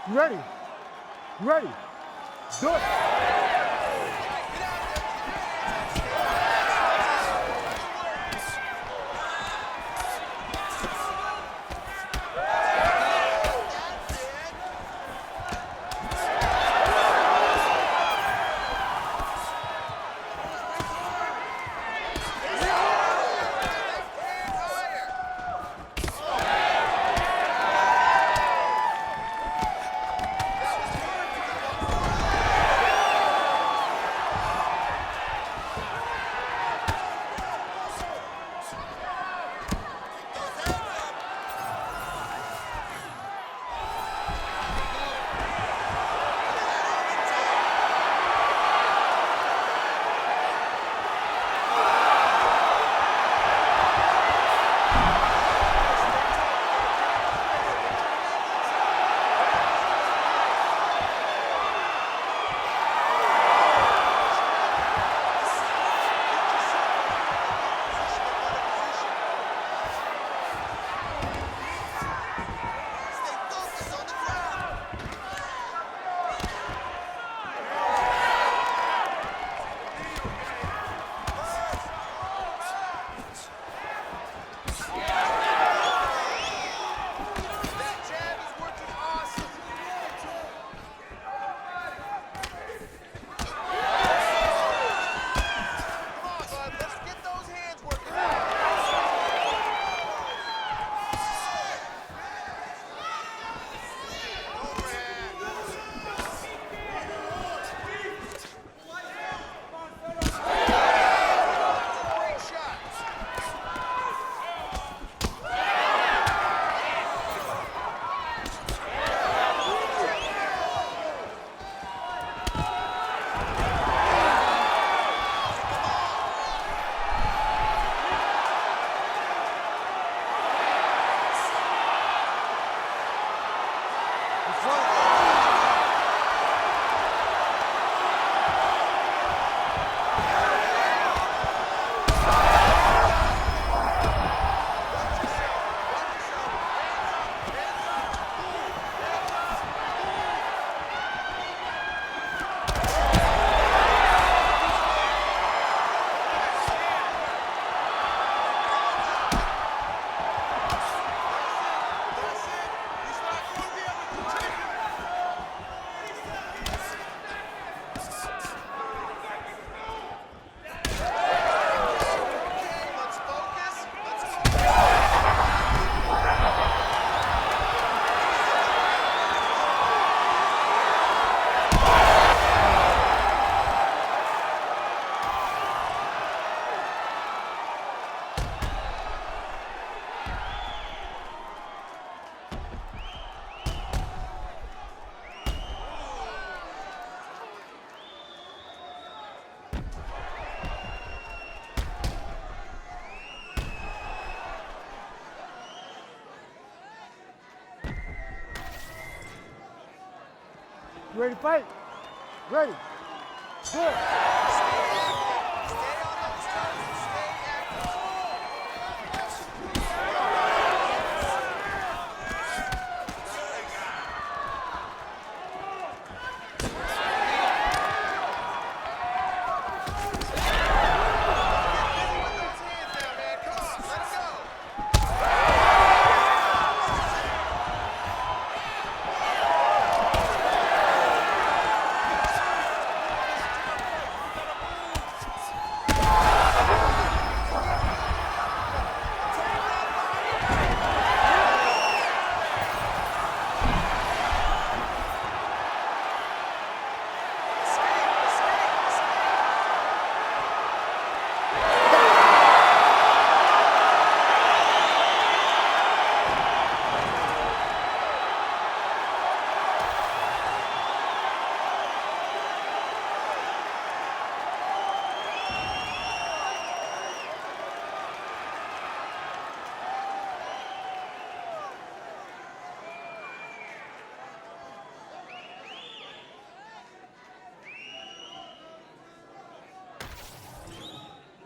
You ready? You ready? Do it. You ready to fight? Ready. Do it.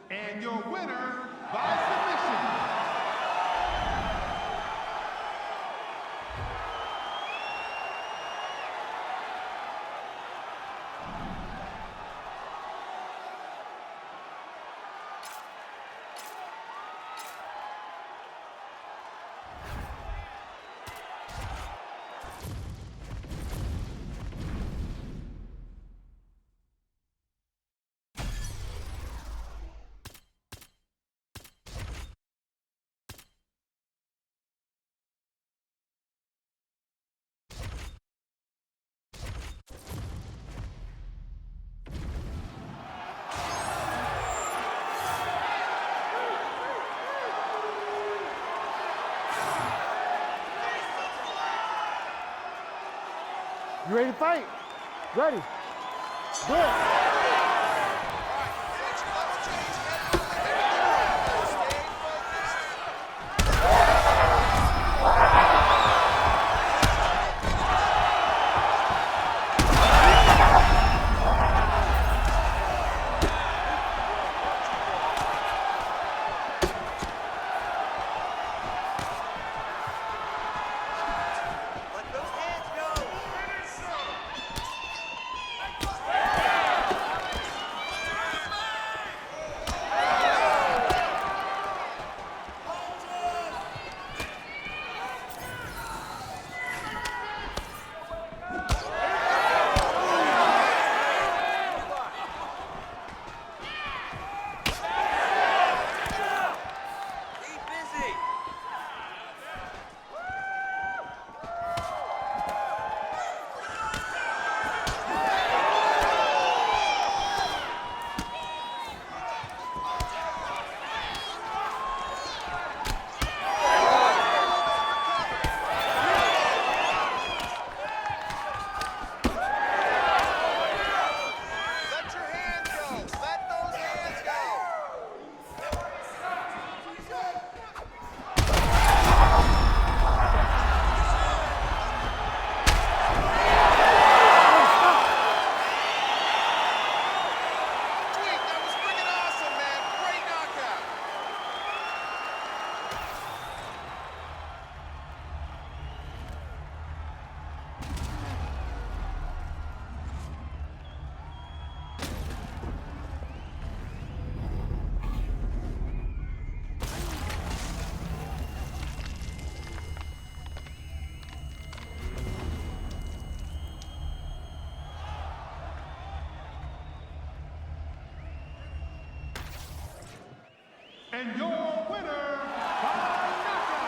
And your winner by submission. You ready to fight? Ready. Good. And your winner by knockout.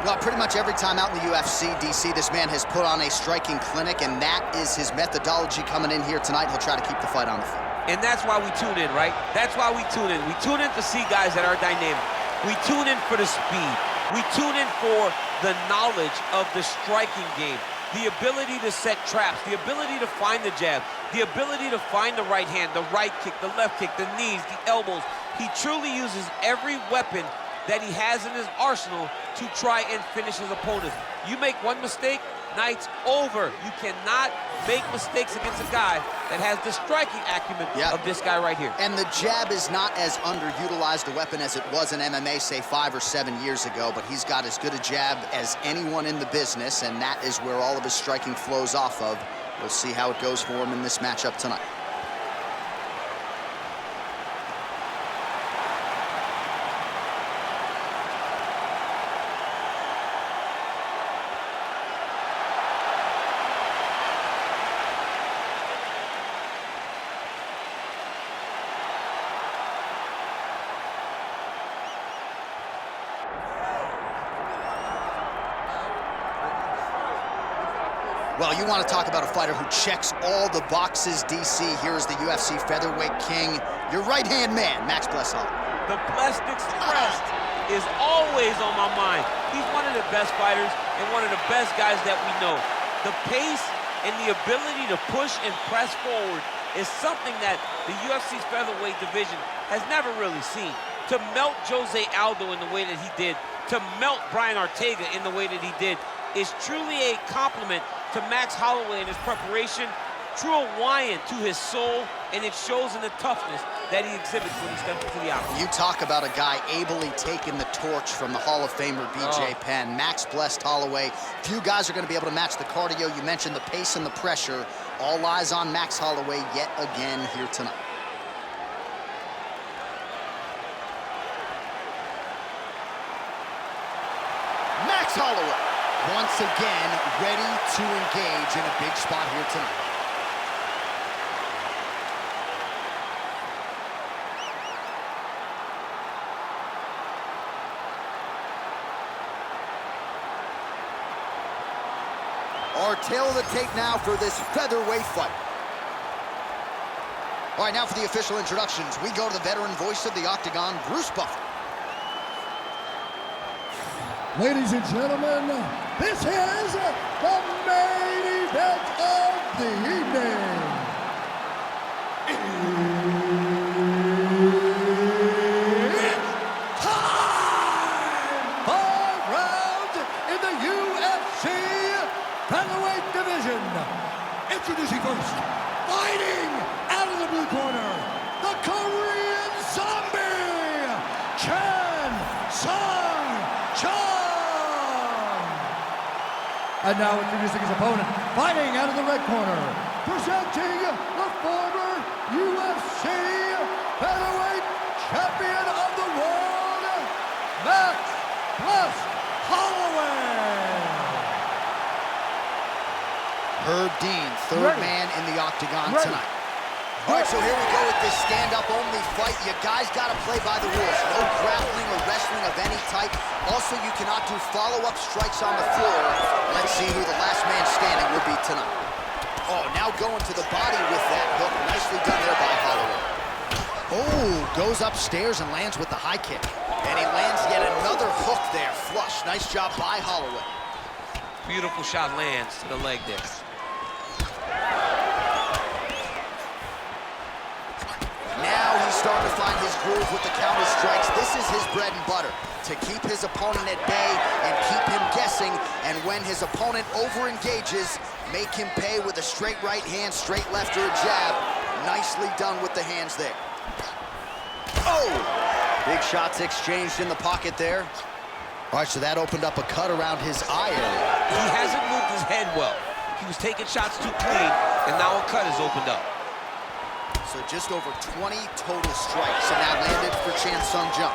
Well, pretty much every time out in the UFC, DC, this man has put on a striking clinic, and that is his methodology coming in here tonight. He'll try to keep the fight on the feet. And that's why we tune in, right? That's why we tune in. We tune in to see guys that are dynamic. We tune in for the speed. We tune in for the knowledge of the striking game, the ability to set traps, the ability to find the jab, the ability to find the right hand, the right kick, the left kick, the knees, the elbows. He truly uses every weapon that he has in his arsenal to try and finish his opponents. You make one mistake, night's over. You cannot make mistakes against a guy that has the striking acumen of this guy right here. And the jab is not as underutilized a weapon as it was in MMA, say 5 or 7 years ago, but he's got as good a jab as anyone in the business, and that is where all of his striking flows off of. We'll see how it goes for him in this matchup tonight. Well, you want to talk about a fighter who checks all the boxes, DC. Here is the UFC featherweight king, your right-hand man, Max Blessall. The Blessed Express is always on my mind. He's one of the best fighters and one of the best guys that we know. The pace and the ability to push and press forward is something that the UFC's featherweight division has never really seen. To melt Jose Aldo in the way that he did, to melt Brian Ortega in the way that he did, is truly a compliment to Max Holloway in his preparation, true Hawaiian to his soul, and it shows in the toughness that he exhibits when he steps into the octagon. You talk about a guy ably taking the torch from the Hall of Famer BJ Penn. Max Blessed Holloway. Few guys are going to be able to match the cardio. You mentioned the pace and the pressure. All eyes on Max Holloway yet again here tonight. Max Holloway, once again, ready to engage in a big spot here tonight. Our tail of the tape now for this featherweight fight. All right, now for the official introductions. We go to the veteran voice of the Octagon, Bruce Buffer. Ladies and gentlemen, this is the main event of the evening. It's time! 5 rounds in the UFC featherweight division. Introducing first, fighting out of the blue corner, the Korean Zombie, Chan Sung-Chun. And now introducing his opponent, fighting out of the red corner, presenting the former UFC featherweight champion of the world, Max Blessed Holloway. Herb Dean, third man in the Octagon tonight. All right, so here we go with this stand-up only fight. You guys got to play by the rules. No grappling or wrestling of any type. Also, you cannot do follow-up strikes on the floor. Let's see who the last man standing will be tonight. Oh, now going to the body with that hook. Nicely done there by Holloway. Oh, goes upstairs and lands with the high kick. And he lands yet another hook there, flush. Nice job by Holloway. Beautiful shot lands to the leg there. Now he's starting to find his groove with the counter strikes. This is his bread and butter, to keep his opponent at bay and keep him guessing. And when his opponent over-engages, make him pay with a straight right hand, straight left, or a jab. Nicely done with the hands there. Oh! Big shots exchanged in the pocket there. All right, so that opened up a cut around his eye area. He hasn't moved his head well. He was taking shots too clean, and now a cut has opened up. So just over 20 total strikes, and now landed for Chan Sung-Chun.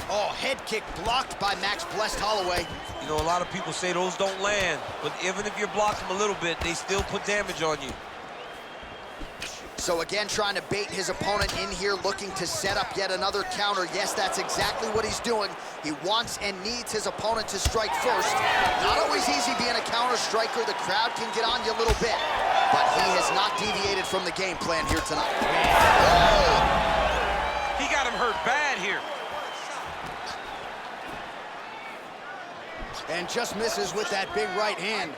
Oh, head kick blocked by Max Blessed Holloway. You know, a lot of people say those don't land, but even if you block them a little bit, they still put damage on you. So again, trying to bait his opponent in here, looking to set up yet another counter. Yes, that's exactly what he's doing. He wants and needs his opponent to strike first. Not always easy being a counter striker. The crowd can get on you a little bit, but he has not deviated from the game plan here tonight. Oh! He got him hurt bad here. And just misses with that big right hand.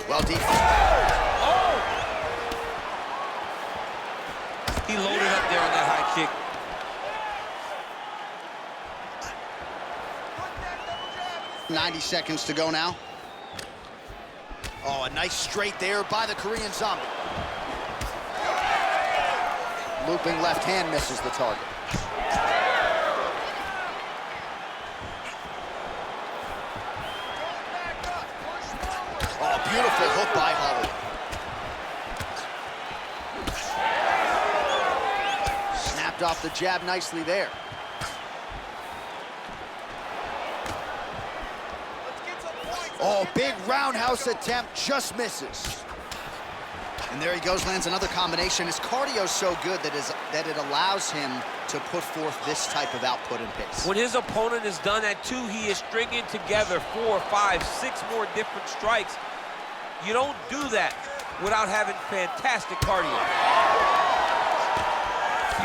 Well, deep. Oh! He loaded up there on that high kick. 90 seconds to go now. Oh, a nice straight there by the Korean Zombie. Looping left hand misses the target. Oh, beautiful hook by Holloway. Snapped off the jab nicely there. Oh, big roundhouse attempt, just misses. And there he goes, lands another combination. His cardio's so good that it allows him to put forth this type of output and pace. When his opponent is done at 2, he is stringing together 4, 5, 6 more different strikes. You don't do that without having fantastic cardio.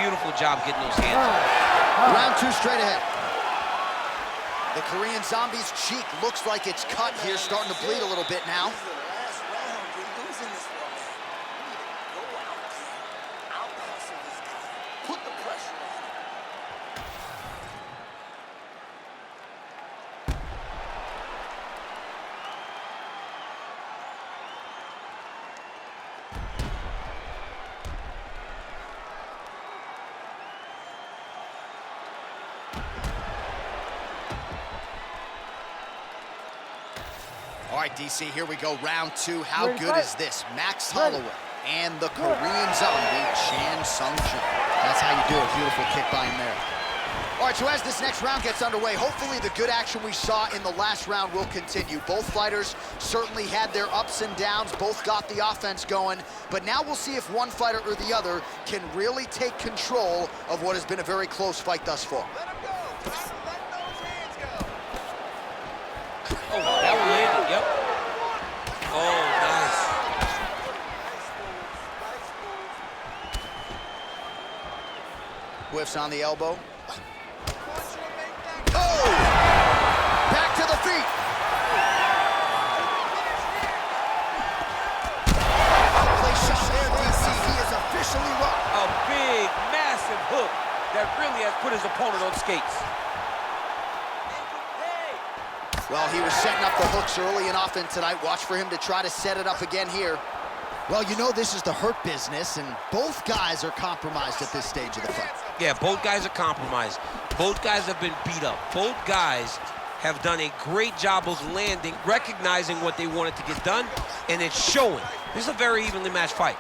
Beautiful job getting those hands up. Round 2 straight ahead. The Korean Zombie's cheek looks like it's cut here, starting to bleed a little bit now. All right, DC, here we go, round two. How good is this? Max Holloway and the Korean Zombie, Chan Sung Jung. That's how you do it. Beautiful kick by him there. All right, so as this next round gets underway, hopefully the good action we saw in the last round will continue. Both fighters certainly had their ups and downs, both got the offense going, but now we'll see if one fighter or the other can really take control of what has been a very close fight thus far. Let him go. Let those hands go. Oh, that one landed, yep. Oh, nice. Whiffs on the elbow. Oh! Back to the feet. Play shot there, DC. He is officially rocked. A big, massive hook that really has put his opponent on skates. Well, he was setting up the hooks early and often tonight. Watch for him to try to set it up again here. Well, you know this is the hurt business, and both guys are compromised at this stage of the fight. Yeah, both guys are compromised. Both guys have been beat up. Both guys have done a great job of landing, recognizing what they wanted to get done, and it's showing. This is a very evenly matched fight.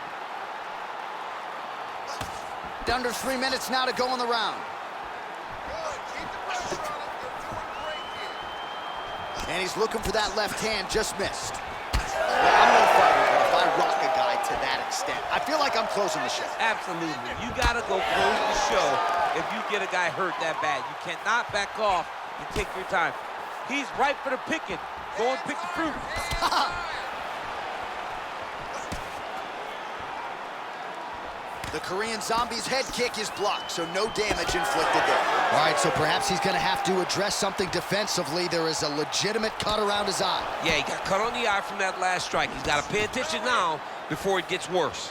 Under 3 minutes now to go in the round. Keep the pressure on him. You're doing great here. And he's looking for that left hand, just missed. Well, I'm no fighter, but if I rock a guy to that extent, I feel like I'm closing the show. Absolutely. You gotta go close the show if you get a guy hurt that bad. You cannot back off and take your time. He's ripe for the picking. Go and pick the fruit. The Korean Zombie's head kick is blocked, so no damage inflicted there. All right, so perhaps he's gonna have to address something defensively. There is a legitimate cut around his eye. Yeah, he got cut on the eye from that last strike. He's got to pay attention now before it gets worse.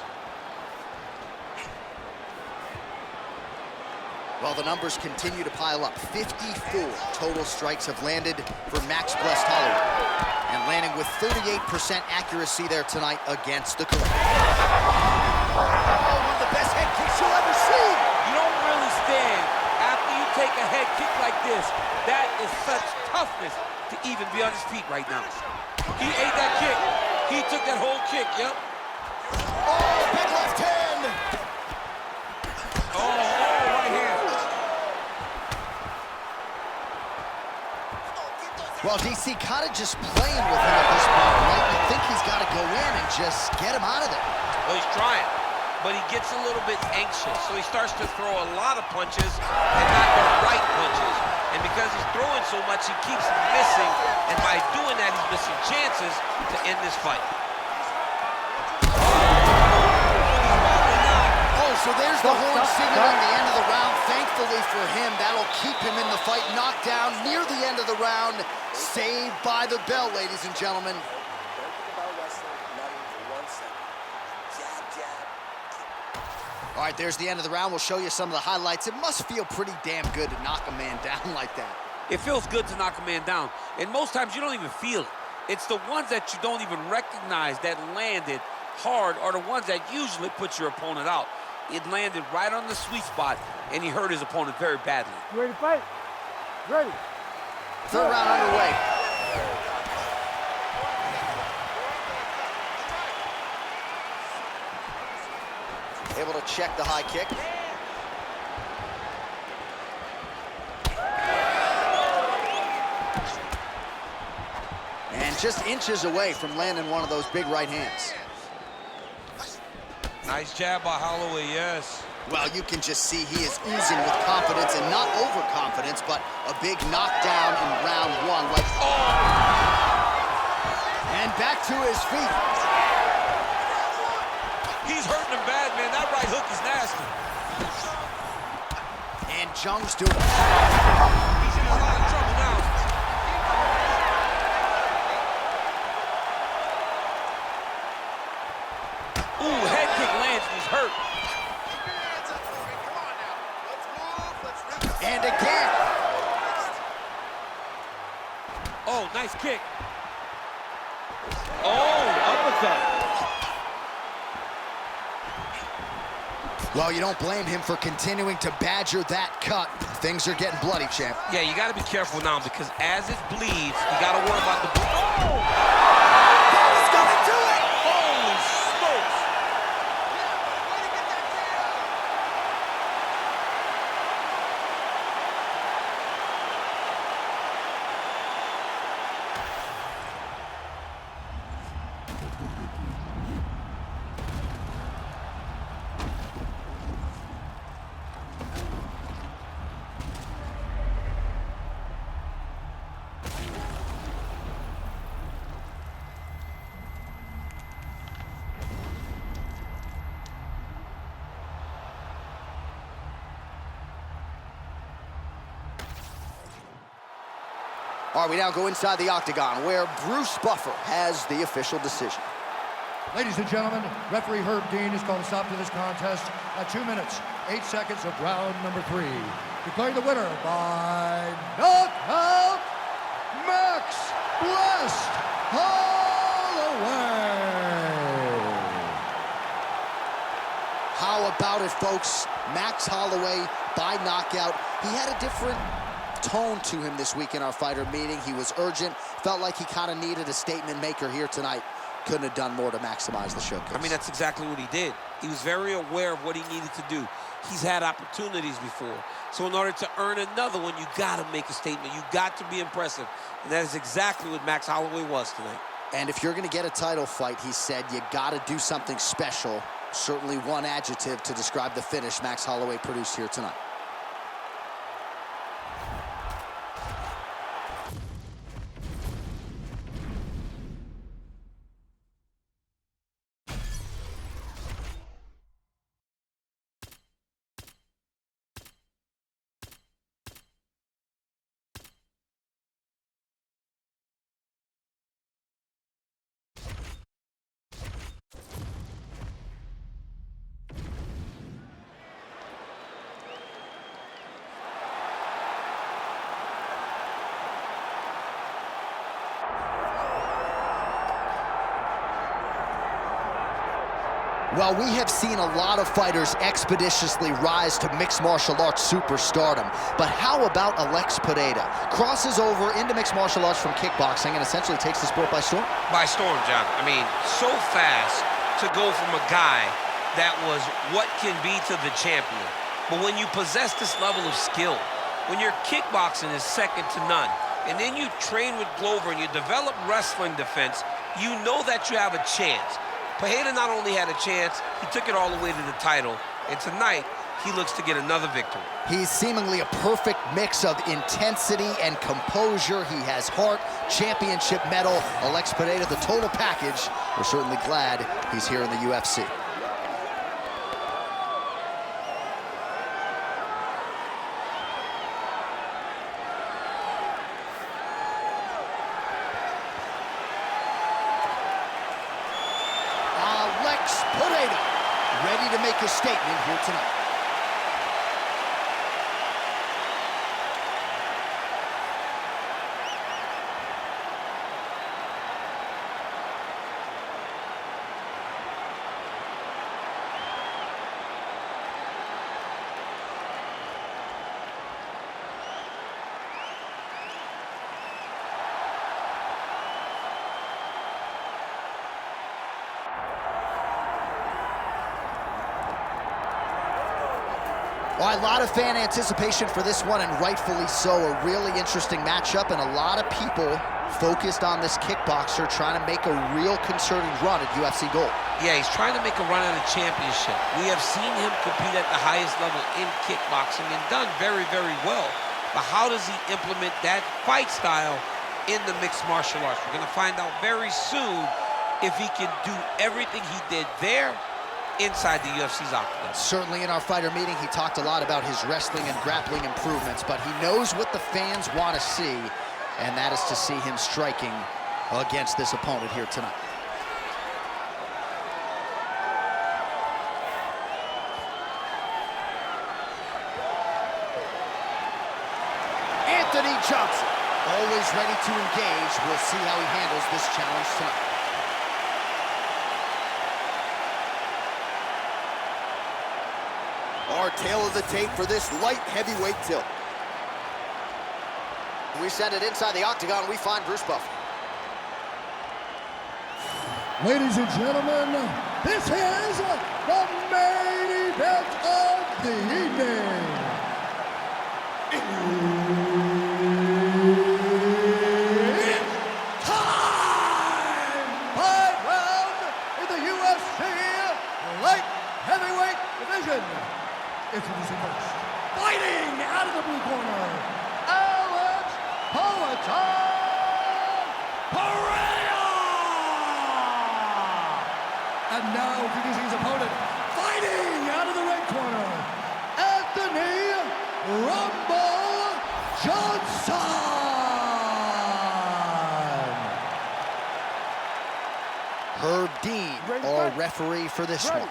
Well, the numbers continue to pile up. 54 total strikes have landed for Max Blessed Holloway. And landing with 38% accuracy there tonight against the Korean. Oh, one of the best head kicks you'll ever see. You don't really stand after you take a head kick like this. That is such toughness to even be on his feet right now. He ate that kick. He took that whole kick, yep. Oh, big left hand. Oh, right hand. Well, DC kind of just playing with him at this point, right? You think he's got to go in and just get him out of there. Well, he's trying, but he gets a little bit anxious, so he starts to throw a lot of punches and not the right punches. And because he's throwing so much, he keeps missing, and by doing that, he's missing chances to end this fight. Oh, so there's the horn signaling the end of the round. Thankfully for him, that'll keep him in the fight. Knocked down near the end of the round. Saved by the bell, ladies and gentlemen. All right, there's the end of the round. We'll show you some of the highlights. It must feel pretty damn good to knock a man down like that. It feels good to knock a man down, and most times you don't even feel it. It's the ones that you don't even recognize that landed hard are the ones that usually put your opponent out. It landed right on the sweet spot, and he hurt his opponent very badly. You ready to fight? Ready. Third round underway. Able to check the high kick. And just inches away from landing one of those big right hands. Nice jab by Holloway, yes. Well, you can just see he is oozing with confidence, and not overconfidence, but a big knockdown in round one. Like, oh! And back to his feet. He's hurting him bad, man. That right hook is nasty. And Jung's doing it. He's in a lot of trouble now. Ooh, head kick lands and he's hurt. And again. Oh, nice kick. Oh, uppercut. Well, you don't blame him for continuing to badger that cut. Things are getting bloody, champ. Yeah, you got to be careful now because as it bleeds, you got to worry about the... Oh! He's coming to it! Holy smokes! Way to get that KO! All right, we now go inside the octagon where Bruce Buffer has the official decision. Ladies and gentlemen, referee Herb Dean has called a stop to this contest at 2 minutes, 8 seconds of round number 3. Declaring the winner by knockout, Max Blessed Holloway. How about it, folks? Max Holloway by knockout. He had a different tone to him this week in our fighter meeting. He was urgent, felt like he kind of needed a statement maker here tonight. Couldn't have done more to maximize the showcase. I mean, that's exactly what he did. He was very aware of what he needed to do. He's had opportunities before. So in order to earn another one, you got to make a statement. You got to be impressive. And that is exactly what Max Holloway was tonight. And if you're going to get a title fight, he said, you got to do something special. Certainly one adjective to describe the finish Max Holloway produced here tonight. Well, we have seen a lot of fighters expeditiously rise to mixed martial arts superstardom. But how about Alex Pereira? Crosses over into mixed martial arts from kickboxing and essentially takes the sport by storm? By storm, John. I mean, so fast to go from a guy that was what can be to the champion. But when you possess this level of skill, when your kickboxing is second to none, and then you train with Glover and you develop wrestling defense, you know that you have a chance. Pereira not only had a chance, he took it all the way to the title. And tonight, he looks to get another victory. He's seemingly a perfect mix of intensity and composure. He has heart, championship medal, Alex Pereira, the total package. We're certainly glad he's here in the UFC. Alex Pereira, ready to make a statement here tonight. Well, a lot of fan anticipation for this one, and rightfully so. A really interesting matchup, and a lot of people focused on this kickboxer trying to make a real concerted run at UFC Gold. Yeah, he's trying to make a run at a championship. We have seen him compete at the highest level in kickboxing and done very, very well. But how does he implement that fight style in the mixed martial arts? We're going to find out very soon if he can do everything he did there inside the UFC's octagon. Certainly in our fighter meeting, he talked a lot about his wrestling and grappling improvements, but he knows what the fans want to see, and that is to see him striking against this opponent here tonight. Anthony Johnson, always ready to engage. We'll see how he handles this challenge tonight. Tail of the tape for this light heavyweight tilt. We send it inside the octagon. We find Bruce Buffer. Ladies and gentlemen, this is the main event of the evening. It's time! 5 rounds in the UFC light heavyweight division. Introducing first, fighting out of the blue corner, Alex Pereira! And now introducing his opponent, fighting out of the red corner, Anthony Rumble Johnson! Herb Dean, our referee for this one.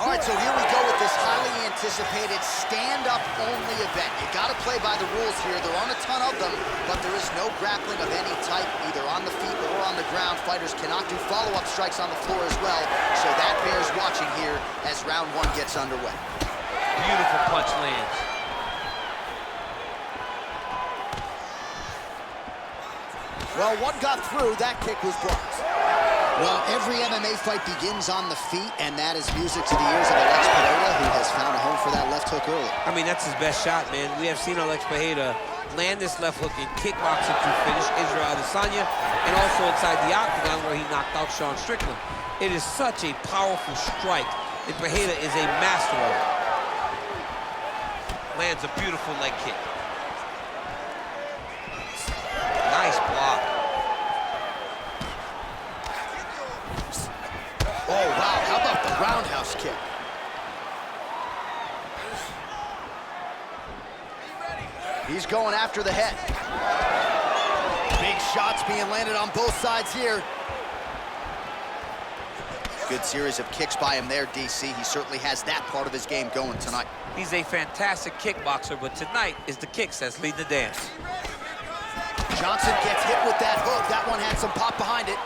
All right, so here we go with this highly anticipated stand-up only event. You gotta play by the rules here. There aren't a ton of them, but there is no grappling of any type, either on the feet or on the ground. Fighters cannot do follow-up strikes on the floor as well, so that bears watching here as round 1 gets underway. Beautiful punch lands. Well, one got through, that kick was blocked. Well, every MMA fight begins on the feet, and that is music to the ears of Alex Pereira, who has found a home for that left hook early. I mean, that's his best shot, man. We have seen Alex Pereira land this left hook in kickboxing to finish Israel Adesanya, and also inside the octagon where he knocked out Sean Strickland. It is such a powerful strike, and Pereira is a master of it. Lands a beautiful leg kick. Nice block. Oh, wow, how about the roundhouse kick? He's going after the head. Big shots being landed on both sides here. Good series of kicks by him there, DC. He certainly has that part of his game going tonight. He's a fantastic kickboxer, but tonight is the kicks that's lead the dance. Johnson gets hit with that hook. That one had some pop behind it.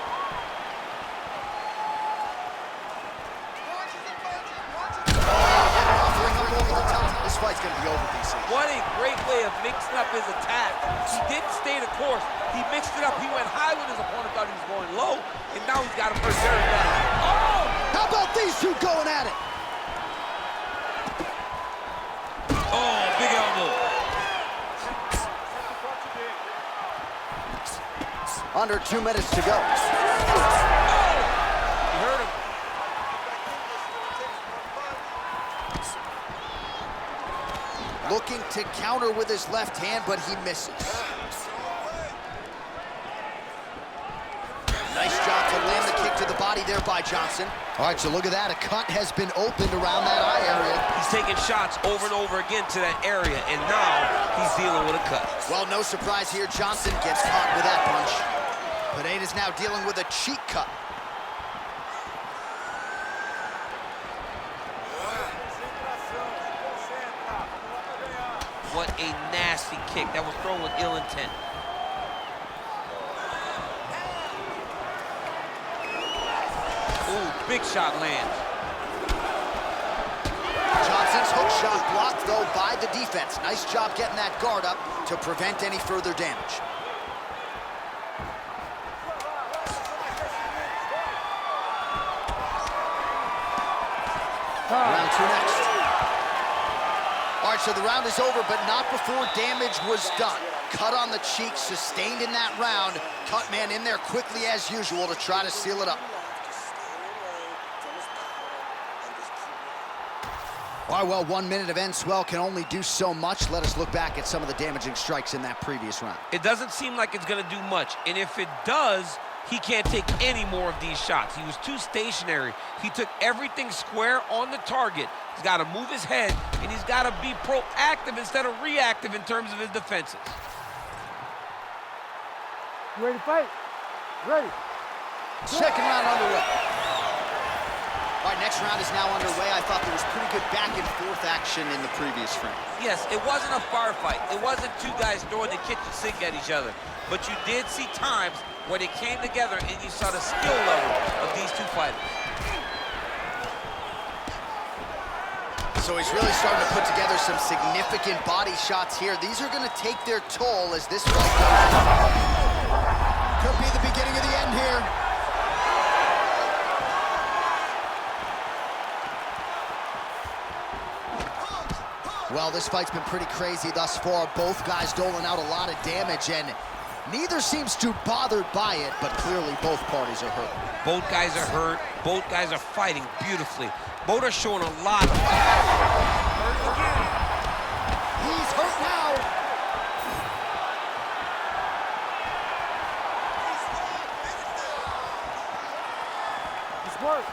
This fight's gonna be over, DC. What a great way of mixing up his attack. He didn't stay the course. He mixed it up. He went high when his opponent thought he was going low, and now he's got him for very down. Oh! How about these two going at it? Oh, big elbow. Under 2 minutes to go. Oh! He hurt him. Looking to counter with his left hand, but he misses. Nice job to land the kick to the body there by Johnson. All right, so look at that. A cut has been opened around that eye area. He's taking shots over and over again to that area, and now he's dealing with a cut. Well, no surprise here. Johnson gets caught with that punch. Pereira's now dealing with a cheek cut. What a nasty kick. That was thrown with ill intent. Ooh, big shot lands. Johnson's hook shot blocked, though, by the defense. Nice job getting that guard up to prevent any further damage. Round 2 next. All right, so the round is over, but not before damage was done. Cut on the cheek, sustained in that round. Cut man in there quickly as usual to try to seal it up. All right, well, 1 minute of end swell can only do so much. Let us look back at some of the damaging strikes in that previous round. It doesn't seem like it's going to do much, and if it does, he can't take any more of these shots. He was too stationary. He took everything square on the target. He's got to move his head, and he's got to be proactive instead of reactive in terms of his defenses. You ready to fight? Ready. Second round underway. All right, next round is now underway. I thought there was pretty good back and forth action in the previous frame. Yes, it wasn't a firefight. It wasn't two guys throwing the kitchen sink at each other. But you did see times where they came together and you saw the skill level of these two fighters. So he's really starting to put together some significant body shots here. These are going to take their toll as this fight goes on. Could be the beginning of the end here. Well, this fight's been pretty crazy thus far. Both guys doling out a lot of damage, and neither seems too bothered by it, but clearly both parties are hurt. Both guys are hurt. Both guys are fighting beautifully. Both are showing a lot of... He's hurt now. It's work.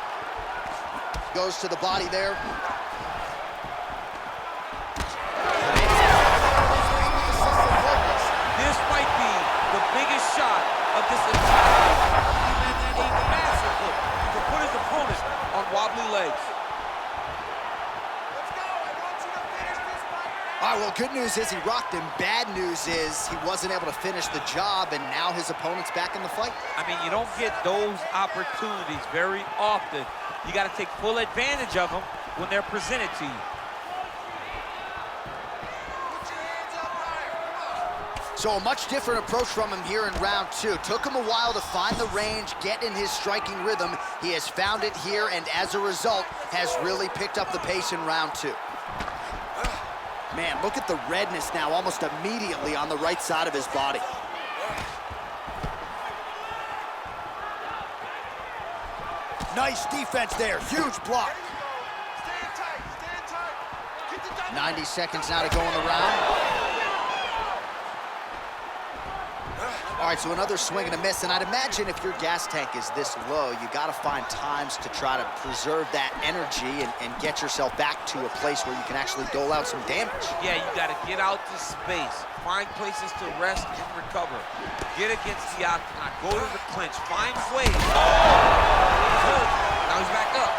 Goes to the body there. This might be the biggest shot of this entire and a massive hook to put his opponent on wobbly legs. Let's go. I want you to finish this fight now. All right, well, good news is he rocked him. Bad news is he wasn't able to finish the job, and now his opponent's back in the fight. I mean, you don't get those opportunities very often. You got to take full advantage of them when they're presented to you. Put your hands up higher. Come on. So a much different approach from him here in round two. Took him a while to find the range, get in his striking rhythm. He has found it here, and as a result, has really picked up the pace in round two. Man, look at the redness now almost immediately on the right side of his body. Nice defense there, huge block. Stand tight. Stand tight. Get the double. 90 seconds now to go in the round. All right, so another swing and a miss, and I'd imagine if your gas tank is this low, you gotta find times to try to preserve that energy and get yourself back to a place where you can actually dole out some damage. Yeah, you got to get out to space, find places to rest and recover. Get against the octagon, go to the clinch, find ways. Good. Now he's back up.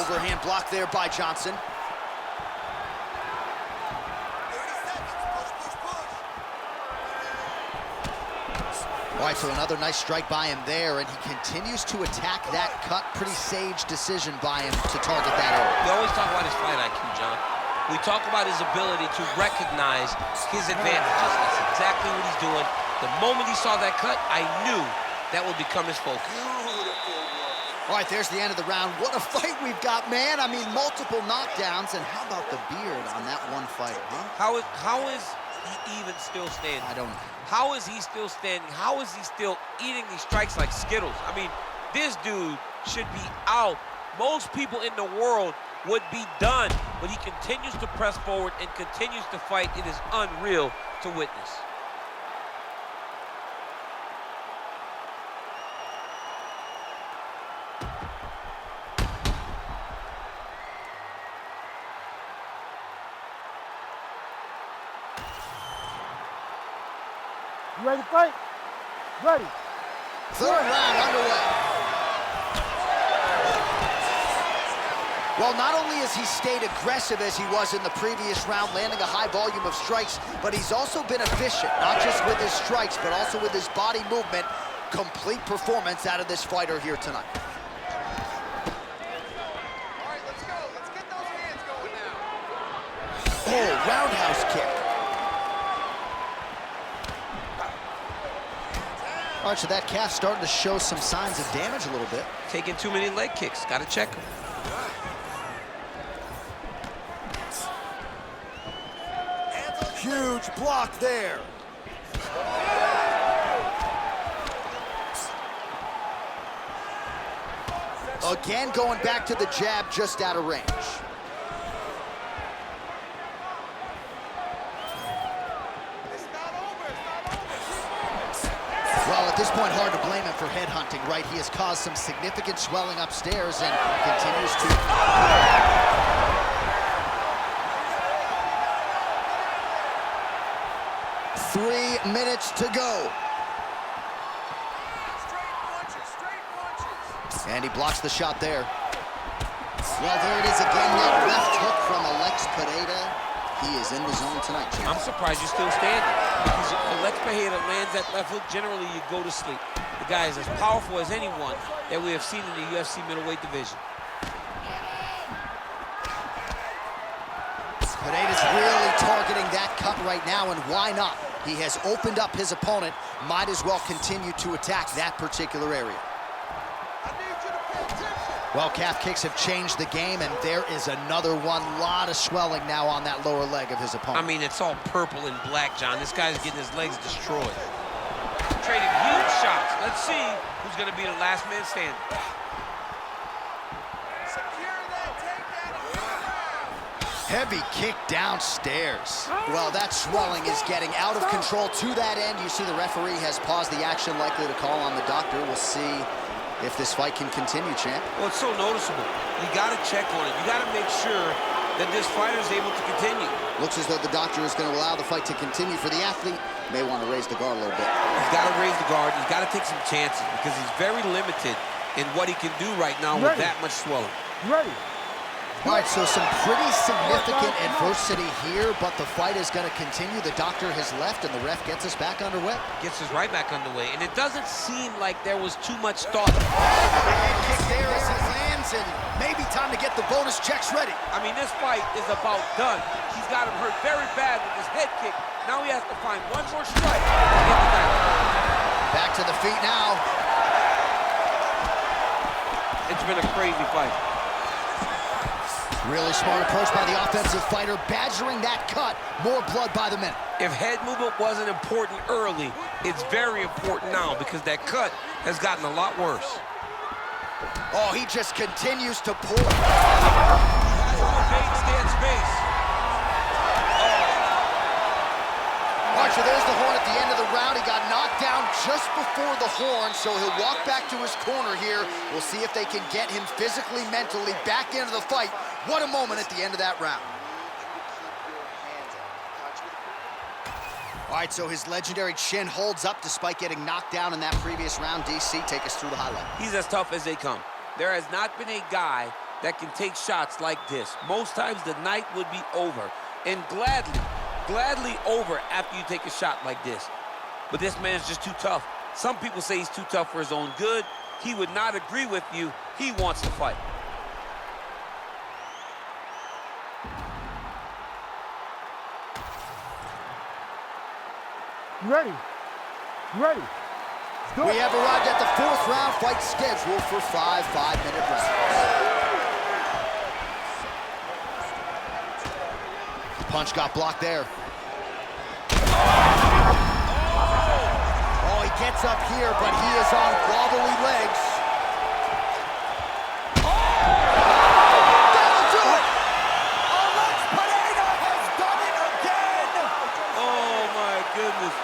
Overhand block there by Johnson. 30 seconds. Push, push, push. All right, so another nice strike by him there, and he continues to attack that cut. Pretty sage decision by him to target that area. We always talk about his fight IQ, John. We talk about his ability to recognize his advantages. That's exactly what he's doing. The moment he saw that cut, I knew that would become his focus. All right, there's the end of the round. What a fight we've got, man. I mean, multiple knockdowns, and how about the beard on that one fighter, huh? How is he even still standing? I don't know. How is he still standing? How is he still eating these strikes like Skittles? I mean, this dude should be out. Most people in the world would be done, but he continues to press forward and continues to fight. It is unreal to witness. You ready to fight? Ready. Third round underway. Well, not only has he stayed aggressive as he was in the previous round, landing a high volume of strikes, but he's also been efficient, not just with his strikes, but also with his body movement. Complete performance out of this fighter here tonight. All right, let's go. Let's get those hands going now. Oh, roundhouse kick. All right, so that calf's starting to show some signs of damage a little bit. Taking too many leg kicks. Got to check him. Huge block there. Again, going back to the jab, just out of range. It's not over. It's not over. Well, at this point, hard to blame him for headhunting, right? He has caused some significant swelling upstairs and continues to... 3 minutes to go. Straight punches. Straight punches. And he blocks the shot there. Well, there it is again, that left hook from Alex Pereira. He is in the zone tonight, champ. I'm surprised you're still standing. Because if Alex Pereira lands that left hook, generally you go to sleep. The guy is as powerful as anyone that we have seen in the UFC middleweight division. Pereira's really targeting that cut right now, and why not? He has opened up his opponent. Might as well continue to attack that particular area. I need you to pay attention. Well, calf kicks have changed the game, and there is another one. Lot of swelling now on that lower leg of his opponent. I mean, it's all purple and black, John. This guy's getting his legs destroyed. Trading huge shots. Let's see who's going to be the last man standing. Secure that takedown and get around. Heavy kick downstairs. Well, that swelling is getting out of control. To that end, you see the referee has paused the action, likely to call on the doctor. We'll see if this fight can continue, champ. Well, it's so noticeable. You got to check on it. You got to make sure that this fighter is able to continue. Looks as though the doctor is going to allow the fight to continue. For the athlete, may want to raise the guard a little bit. He's got to raise the guard. He's got to take some chances because he's very limited in what he can do right now with that much swelling. Ready. All right, so some pretty significant adversity here, but the fight is going to continue. The doctor has left, and the ref gets us back underway. Gets us right back underway, and it doesn't seem like there was too much thought. Head kick there as he lands, and maybe time to get the bonus checks ready. I mean, this fight is about done. He's got him hurt very bad with his head kick. Now he has to find one more strike to get the back. Back to the feet now. It's been a crazy fight. Really smart approach by the offensive fighter, badgering that cut. More blood by the minute. If head movement wasn't important early, it's very important now because that cut has gotten a lot worse. Oh, he just continues to pull. He has to evade stand space. All right, so there's the horn at the end of the round. He got knocked down just before the horn, so he'll walk back to his corner here. We'll see if they can get him physically, mentally back into the fight. What a moment at the end of that round. All right, so his legendary chin holds up despite getting knocked down in that previous round. DC, take us through the highlight. He's as tough as they come. There has not been a guy that can take shots like this. Most times the night would be over, and gladly over after you take a shot like this. But this man is just too tough. Some people say he's too tough for his own good. He would not agree with you. He wants to fight. You ready? You ready? Let's go. We have arrived at the fourth round, fight scheduled for 5 5-minute rounds. Punch got blocked there. Oh, he gets up here, but he is on wobbly legs. That'll do it! Alex Pereira has done it again! Oh, my goodness.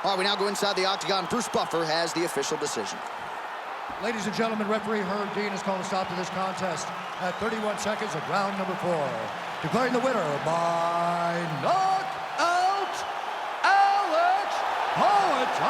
All right, we now go inside the octagon. Bruce Buffer has the official decision. Ladies and gentlemen, referee Herb Dean has called a stop to this contest at 31 seconds of round number 4. Declaring the winner by knockout, Alex Pereira!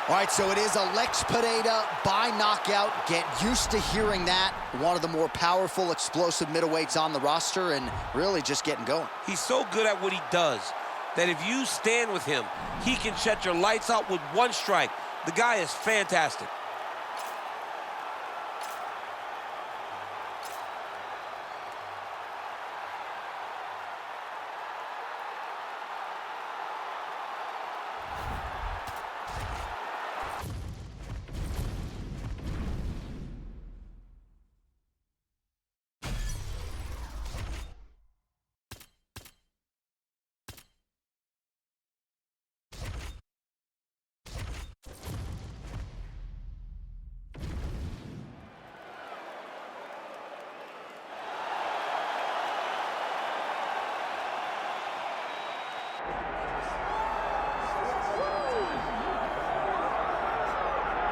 All right, so it is Alex Pereira by knockout. Get used to hearing that. One of the more powerful, explosive middleweights on the roster, and really just getting going. He's so good at what he does that if you stand with him, he can shut your lights out with one strike. The guy is fantastic.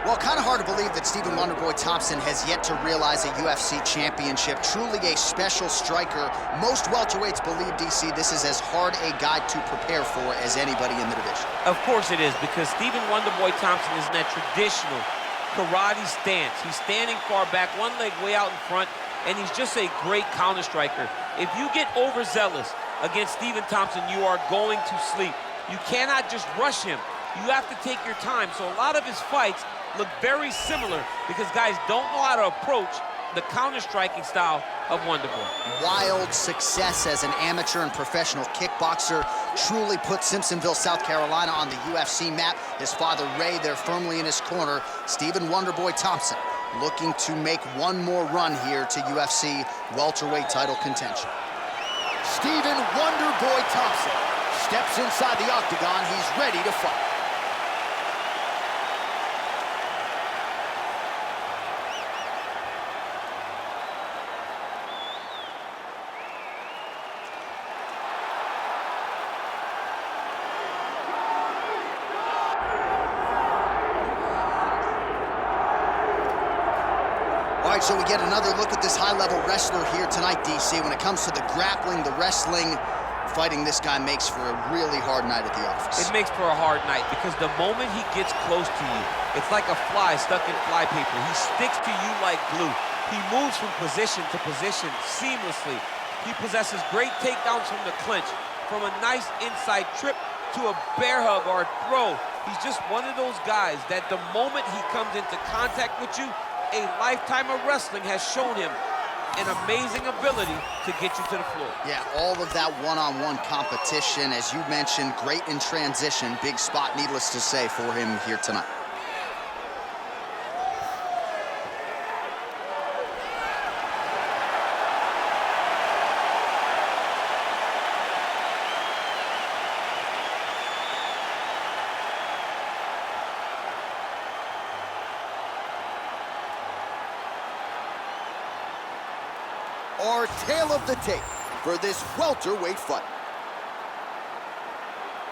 Well, kind of hard to believe that Stephen Wonderboy Thompson has yet to realize a UFC championship. Truly a special striker. Most welterweights believe, DC, this is as hard a guy to prepare for as anybody in the division. Of course it is, because Stephen Wonderboy Thompson is in that traditional karate stance. He's standing far back, one leg way out in front, and he's just a great counter striker. If you get overzealous against Stephen Thompson, you are going to sleep. You cannot just rush him. You have to take your time. So a lot of his fights look very similar because guys don't know how to approach the counter-striking style of Wonderboy. Wild success as an amateur and professional kickboxer truly put Simpsonville, South Carolina on the UFC map. His father, Ray, there firmly in his corner. Stephen Wonderboy Thompson looking to make one more run here to UFC welterweight title contention. Stephen Wonderboy Thompson steps inside the octagon. He's ready to fight. All right, so we get another look at this high-level wrestler here tonight, DC. When it comes to the grappling, the wrestling, fighting this guy makes for a really hard night at the office. It makes for a hard night because the moment he gets close to you, it's like a fly stuck in flypaper. He sticks to you like glue. He moves from position to position seamlessly. He possesses great takedowns from the clinch, from a nice inside trip to a bear hug or a throw. He's just one of those guys that the moment he comes into contact with you, a lifetime of wrestling has shown him an amazing ability to get you to the floor. Yeah, all of that one-on-one competition, as you mentioned, great in transition. Big spot, needless to say, for him here tonight. Our tale of the tape for this welterweight fight.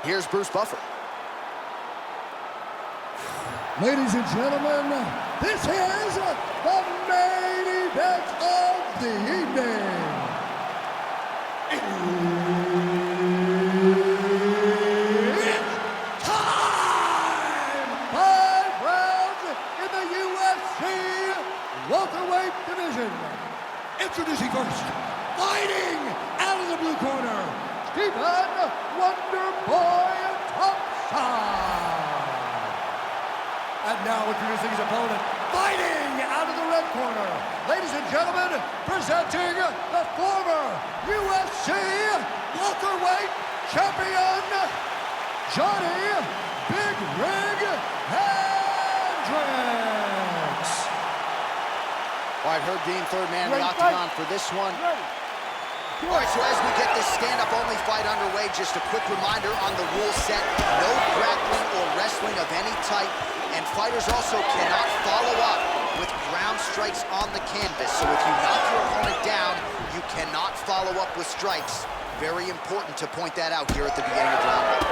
Here's Bruce Buffer. Ladies and gentlemen, this is the main event of the evening. It's time! 5 rounds in the UFC welterweight division. Introducing first, fighting out of the blue corner, Stephen Wonderboy Thompson. And now introducing his opponent, fighting out of the red corner, ladies and gentlemen, presenting the former UFC welterweight champion, Johnny Big Rig Hendricks. All right, Herb Dean, third man in the octagon for this one. All right, so as we get this stand-up-only fight underway, just a quick reminder on the rule set. No grappling or wrestling of any type, and fighters also cannot follow up with ground strikes on the canvas. So if you knock your opponent down, you cannot follow up with strikes. Very important to point that out here at the beginning of round one.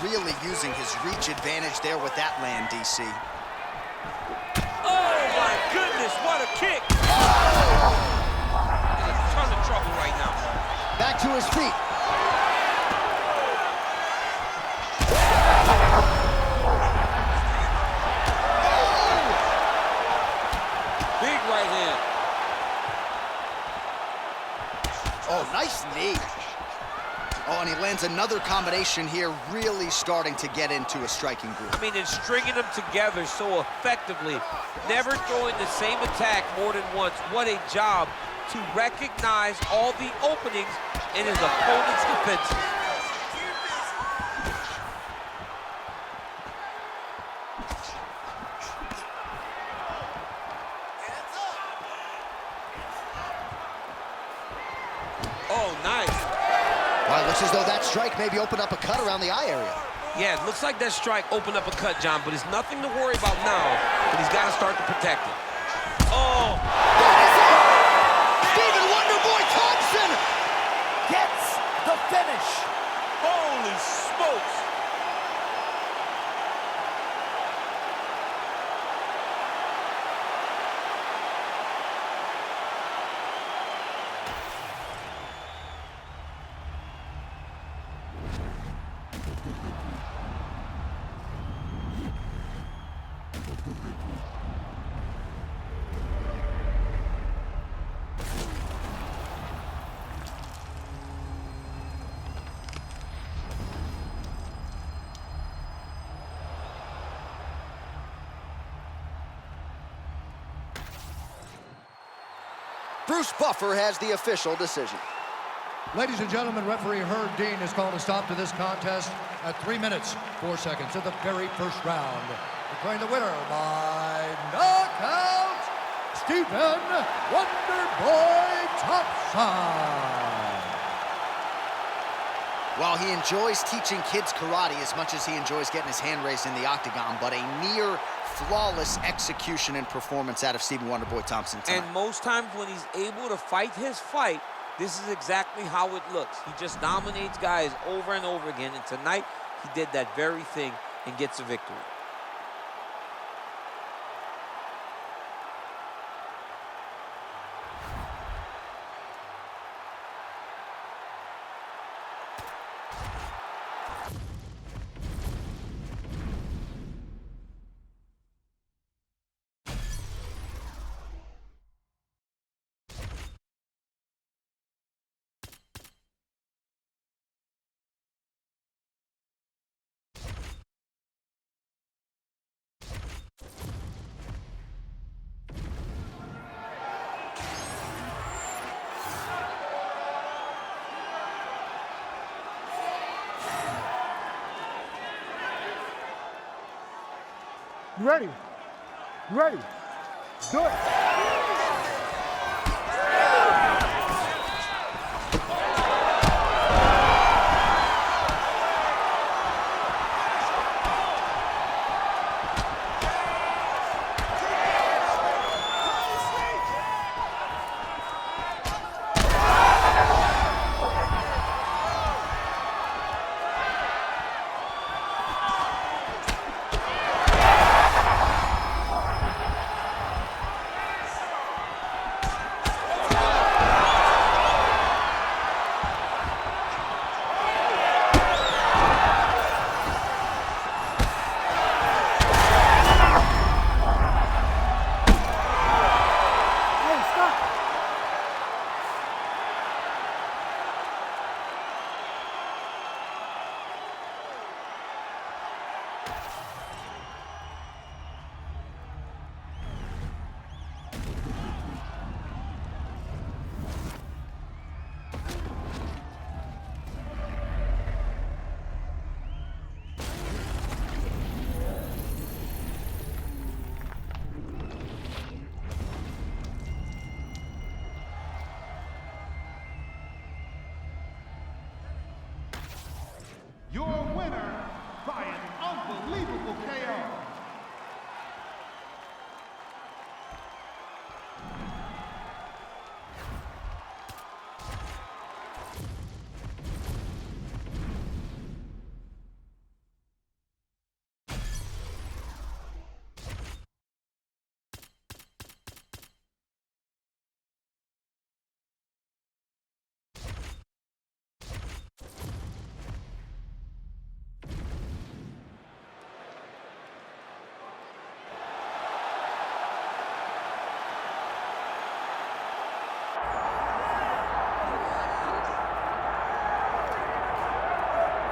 Really using his reach advantage there with that land, DC. Oh, my goodness, what a kick! Oh! He's a ton of trouble right now. Back to his feet. Big right hand. Oh, nice knee. Oh, and he lands another combination here, really starting to get into a striking groove. I mean, and stringing them together so effectively, never throwing the same attack more than once. What a job to recognize all the openings in his opponent's defenses. Looks as though that strike maybe opened up a cut around the eye area. Yeah, it looks like that strike opened up a cut, John, but it's nothing to worry about now, but he's got to start to protect it. Oh! That is it! Stephen Wonderboy Thompson Gets the finish. Holy smokes! Bruce Buffer has the official decision. Ladies and gentlemen, referee Herb Dean has called a stop to this contest at 3 minutes, 4 seconds of the very first round. Declaring the winner by knockout, Stephen Wonderboy Thompson. While he enjoys teaching kids karate as much as he enjoys getting his hand raised in the octagon, but a near flawless execution and performance out of Stephen Wonderboy Thompson tonight. And most times when he's able to fight his fight, this is exactly how it looks. He just dominates guys over and over again, and tonight he did that very thing and gets a victory. You ready? You ready? Do it. Your winner by an unbelievable KO.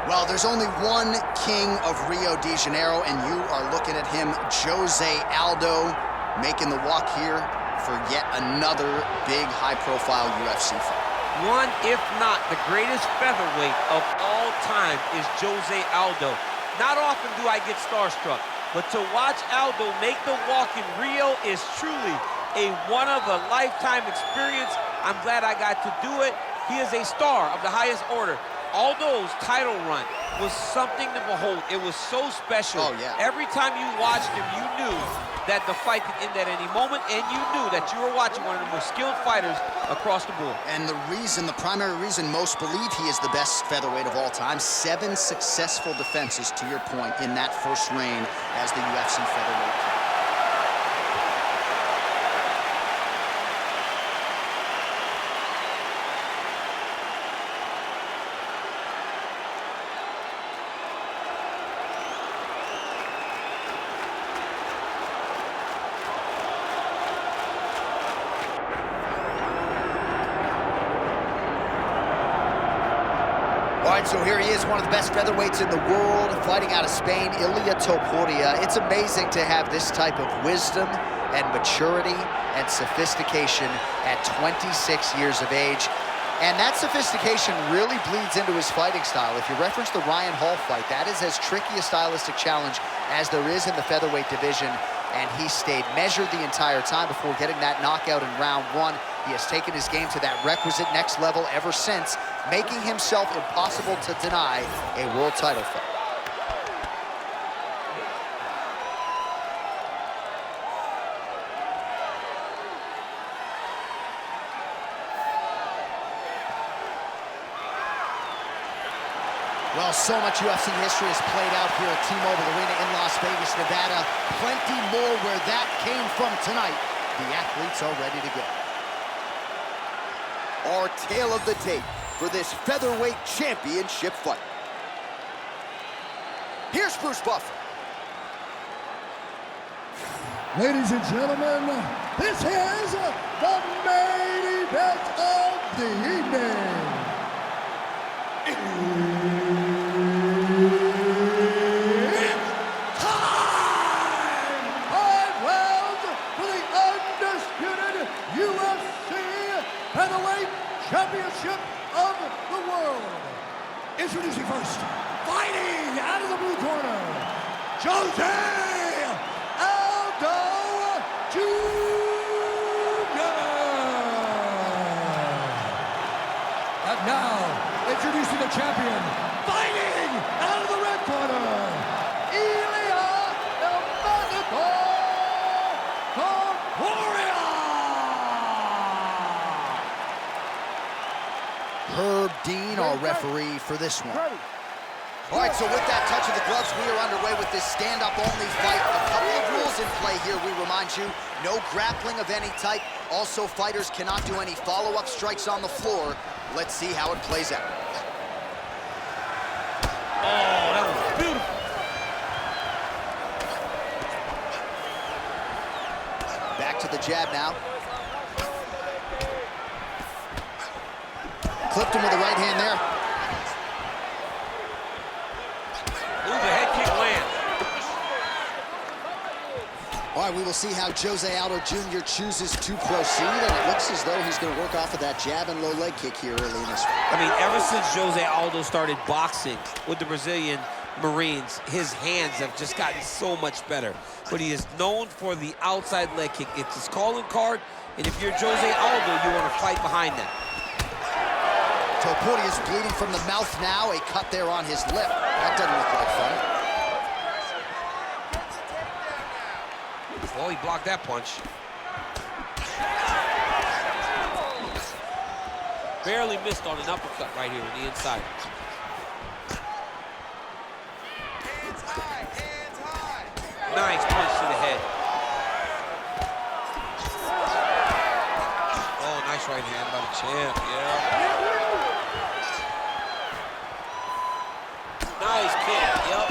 Well, there's only one king of Rio de Janeiro, and you are looking at him, Jose Aldo, making the walk here for yet another big, high-profile UFC fight. One, if not the greatest featherweight of all time, is Jose Aldo. Not often do I get starstruck, but to watch Aldo make the walk in Rio is truly a one-of-a-lifetime experience. I'm glad I got to do it. He is a star of the highest order. Aldo's title run was something to behold. It was so special. Oh, yeah. Every time you watched him, you knew that the fight could end at any moment, and you knew that you were watching one of the most skilled fighters across the board. And the primary reason most believe he is the best featherweight of all time, 7 successful defenses, to your point, in that first reign as the UFC featherweight champion. All right, so here he is, one of the best featherweights in the world, fighting out of Spain, Ilia Topuria. It's amazing to have this type of wisdom and maturity and sophistication at 26 years of age. And that sophistication really bleeds into his fighting style. If you reference the Ryan Hall fight, that is as tricky a stylistic challenge as there is in the featherweight division. And he stayed measured the entire time before getting that knockout in round 1. He has taken his game to that requisite next level ever since, making himself impossible to deny a world title fight. Well, so much UFC history has played out here at T-Mobile Arena in Las Vegas, Nevada. Plenty more where that came from tonight. The athletes are ready to go. Our tale of the tape for this featherweight championship fight. Here's Bruce Buffer. Ladies and gentlemen, this is the main event of the evening. It's time! 5 rounds for the undisputed UFC Featherweight Championship of the world. Introducing first, fighting out of the blue corner, Jose Aldo Jr. And now, introducing the champion, fighting out of the red corner, Ilia Topuria. Herb Dean, our referee for this one. All right, so with that touch of the gloves, we are underway with this stand-up only fight. A couple of rules in play here, we remind you. No grappling of any type. Also, fighters cannot do any follow-up strikes on the floor. Let's see how it plays out. Oh, that was beautiful. Back to the jab now. Clipped him with the right hand there. Ooh, the head kick lands. All right, we will see how Jose Aldo Jr. chooses to proceed, and it looks as though he's going to work off of that jab and low leg kick here early in this one. I mean, ever since Jose Aldo started boxing with the Brazilian Marines, his hands have just gotten so much better. But he is known for the outside leg kick. It's his calling card, and if you're Jose Aldo, you want to fight behind that. Topuria is bleeding from the mouth now, a cut there on his lip. That doesn't look like fun. Well, he blocked that punch. Barely missed on an uppercut right here on the inside. Hands high, hands high. Nice punch to the head. Oh, nice right hand by the champ, yeah. Nice kick, yep.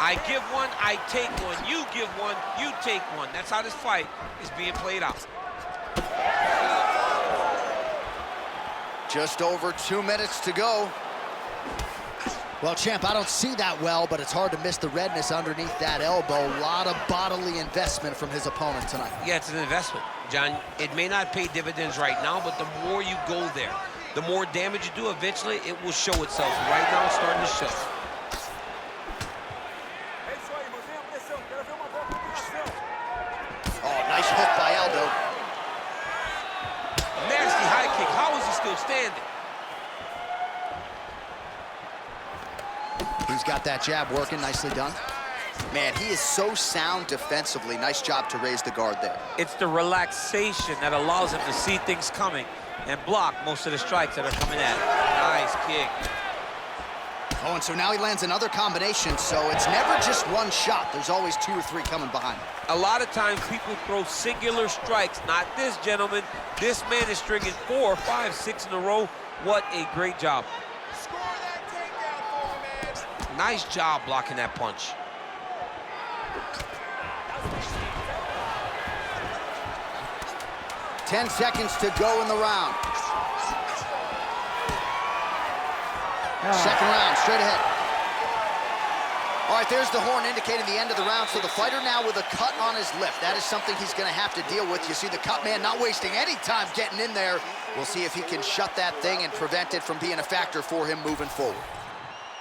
I give one, I take one. You give one, you take one. That's how this fight is being played out. Just over 2 minutes to go. Well, champ, I don't see that well, but it's hard to miss the redness underneath that elbow. A lot of bodily investment from his opponent tonight. Yeah, it's an investment, John. It may not pay dividends right now, but the more you go there, the more damage you do, eventually it will show itself. Right now, it's starting to show. Oh, nice hook by Aldo. Nasty high kick. How is he still standing? got that jab working, nicely done. Man, he is so sound defensively. Nice job to raise the guard there. It's the relaxation that allows him to see things coming and block most of the strikes that are coming at him. Nice kick. Oh, and so now he lands another combination, so it's never just one shot. There's always 2 or 3 coming behind him. A lot of times people throw singular strikes. Not this gentleman. This man is stringing 4, 5, 6 in a row. What a great job. Score that takedown for me, man. Nice job blocking that punch. Ten seconds to go in the round. Second round, straight ahead. All right, there's the horn indicating the end of the round. So the fighter now with a cut on his lip. That is something he's going to have to deal with. You see the cut man not wasting any time getting in there. We'll see if he can shut that thing and prevent it from being a factor for him moving forward.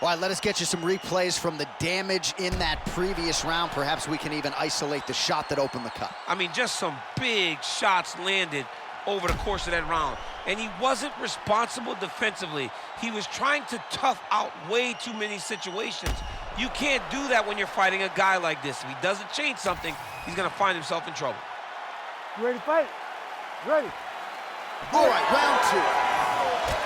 All right, let us get you some replays from the damage in that previous round. Perhaps we can even isolate the shot that opened the cut. I mean, just some big shots landed over the course of that round. And he wasn't responsible defensively. He was trying to tough out way too many situations. You can't do that when you're fighting a guy like this. If he doesn't change something, he's gonna find himself in trouble. You ready to fight? Ready. All right, round 2.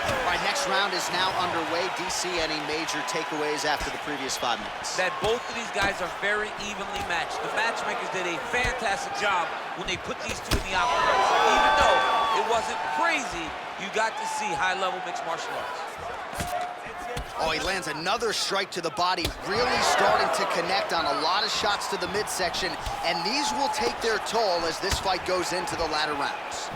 All right, next round is now underway. DC, any major takeaways after the previous 5 minutes? That both of these guys are very evenly matched. The matchmakers did a fantastic job when they put these two in the octagon. Even though it wasn't crazy, you got to see high-level mixed martial arts. Oh, he lands another strike to the body, really starting to connect on a lot of shots to the midsection, and these will take their toll as this fight goes into the latter rounds.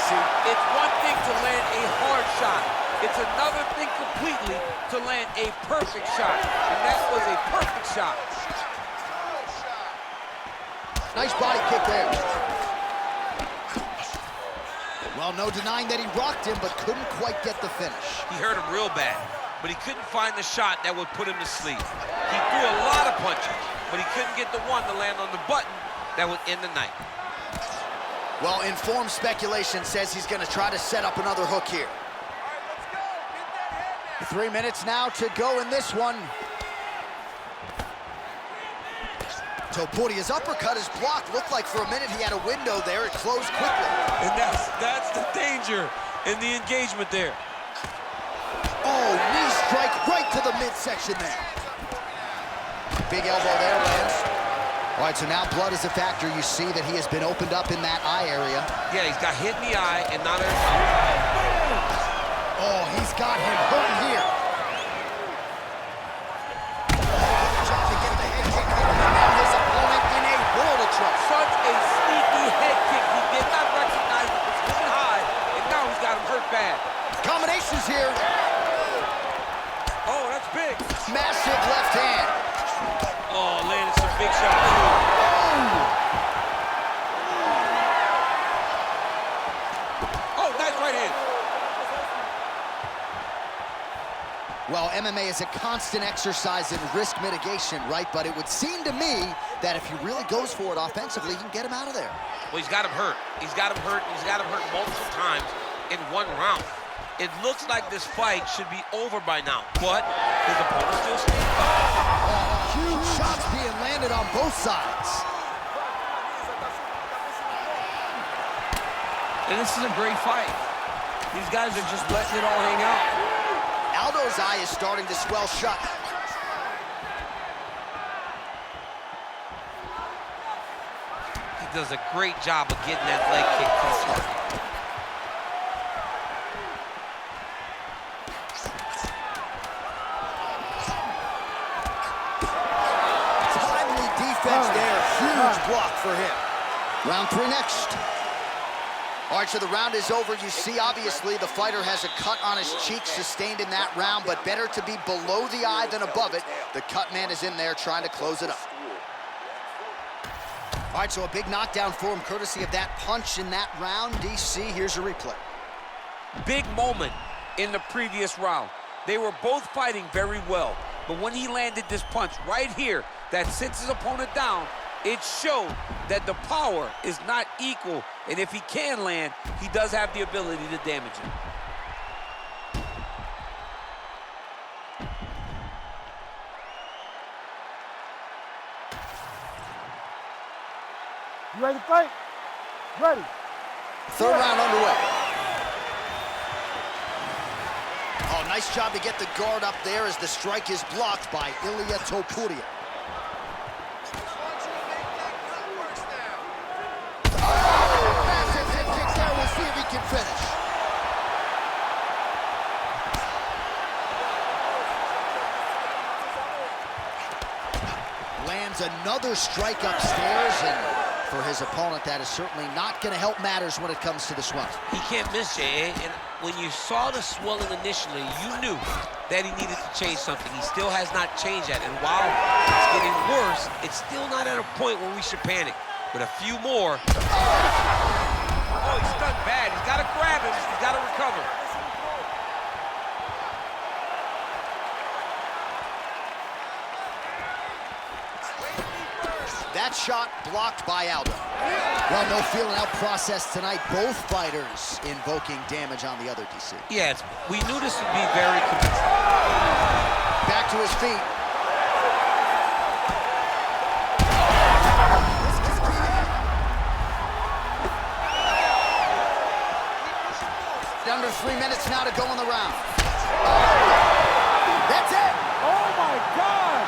It's one thing to land a hard shot. It's another thing completely to land a perfect shot. And that was a perfect shot. Nice body kick there. Well, no denying that he rocked him, but couldn't quite get the finish. He hurt him real bad, but he couldn't find the shot that would put him to sleep. He threw a lot of punches, but he couldn't get the one to land on the button that would end the night. Well, informed speculation says he's going to try to set up another hook here. All right, let's go. Get that head now. 3 minutes now to go in this one. Topuria's uppercut is blocked. Looked like for a minute he had a window there. It closed quickly. And that's the danger in the engagement there. Oh, knee strike right to the midsection there. Big elbow there, lands. All right, so now blood is a factor. You see that he has been opened up in that eye area. Yeah, he's got hit in the eye and not a... Oh, he's got him hurt here. Trying to get the head kick here. And his opponent in a world of trouble. Such a sneaky head kick. He did not recognize it was coming high, and now he's got him hurt bad. Combinations here. Oh, that's big. Massive left hand. Oh, landed some big shots, too. Oh, nice right hand. Well, MMA is a constant exercise in risk mitigation, right? But it would seem to me that if he really goes for it offensively, he can get him out of there. Well, he's got him hurt. He's got him hurt, and he's got him hurt multiple times in one round. It looks like this fight should be over by now, but his opponent still stands up. Huge shots being landed on both sides. And this is a great fight. These guys are just letting it all hang out. Aldo's eye is starting to swell shut. He does a great job of getting that leg kick to the target. Timely defense there. Huge block for him. Round 3 next. All right, so the round is over. You see, obviously, the fighter has a cut on his cheek sustained in that round, but better to be below the eye than above it. The cut man is in there trying to close it up. All right, so a big knockdown for him, courtesy of that punch in that round. DC, here's a replay. Big moment in the previous round. They were both fighting very well, but when he landed this punch right here that sits his opponent down, It showed that the power is not equal, and if he can land, he does have the ability to damage him. You ready to fight? Ready. Third round underway. Oh, nice job to get the guard up there as the strike is blocked by Ilia Topuria. Massive hip kick there. We'll see if he can finish. Lands another strike upstairs, and for his opponent, that is certainly not going to help matters when it comes to the swelling. He can't miss, Jay. And when you saw the swelling initially, you knew that he needed to change something. He still has not changed that. And while it's getting worse, it's still not at a point where we should panic. But a few more. Oh, he's stunned bad. He's got to grab him. He's got to recover. That shot blocked by Aldo. Well, no feeling out process tonight. Both fighters invoking damage on the other, DC. Yes, we knew this would be very competitive. Back to his feet. Under 3 minutes now to go in the round. That's it. Oh my God!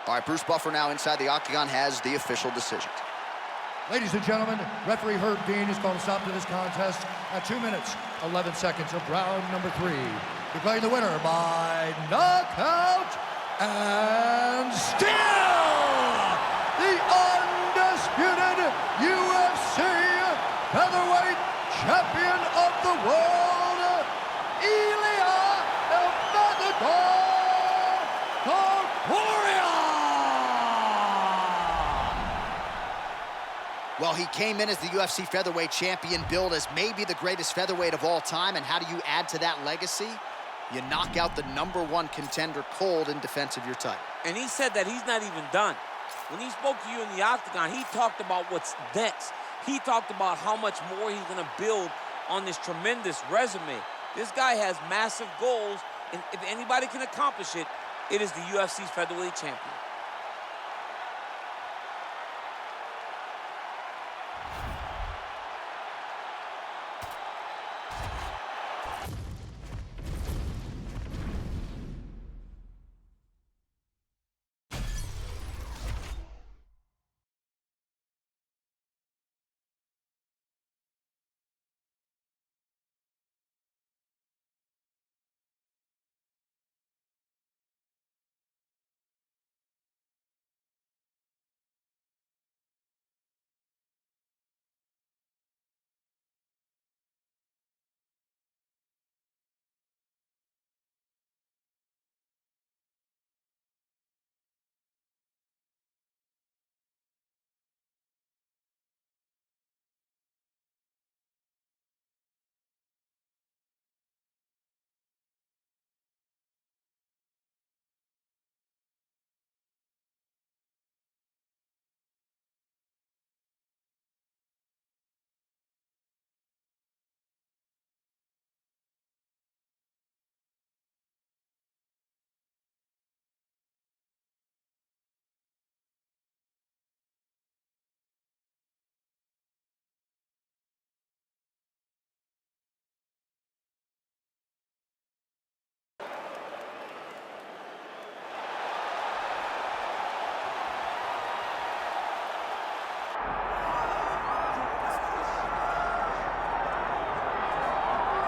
All right, Bruce Buffer now inside the octagon has the official decision. Ladies and gentlemen, referee Herb Dean is going to stop to this contest at 2 minutes, 11 seconds of round number 3. Declaring the winner by knockout and still the undisputed UFC featherweight champion of the world, Ilia Topuria. Well, he came in as the UFC featherweight champion, billed as maybe the greatest featherweight of all time. And how do you add to that legacy? You knock out the #1 contender cold in defense of your title. And he said that he's not even done. When he spoke to you in the octagon, he talked about what's next. He talked about how much more he's going to build on this tremendous resume. This guy has massive goals, and if anybody can accomplish it, it is the UFC's featherweight champion.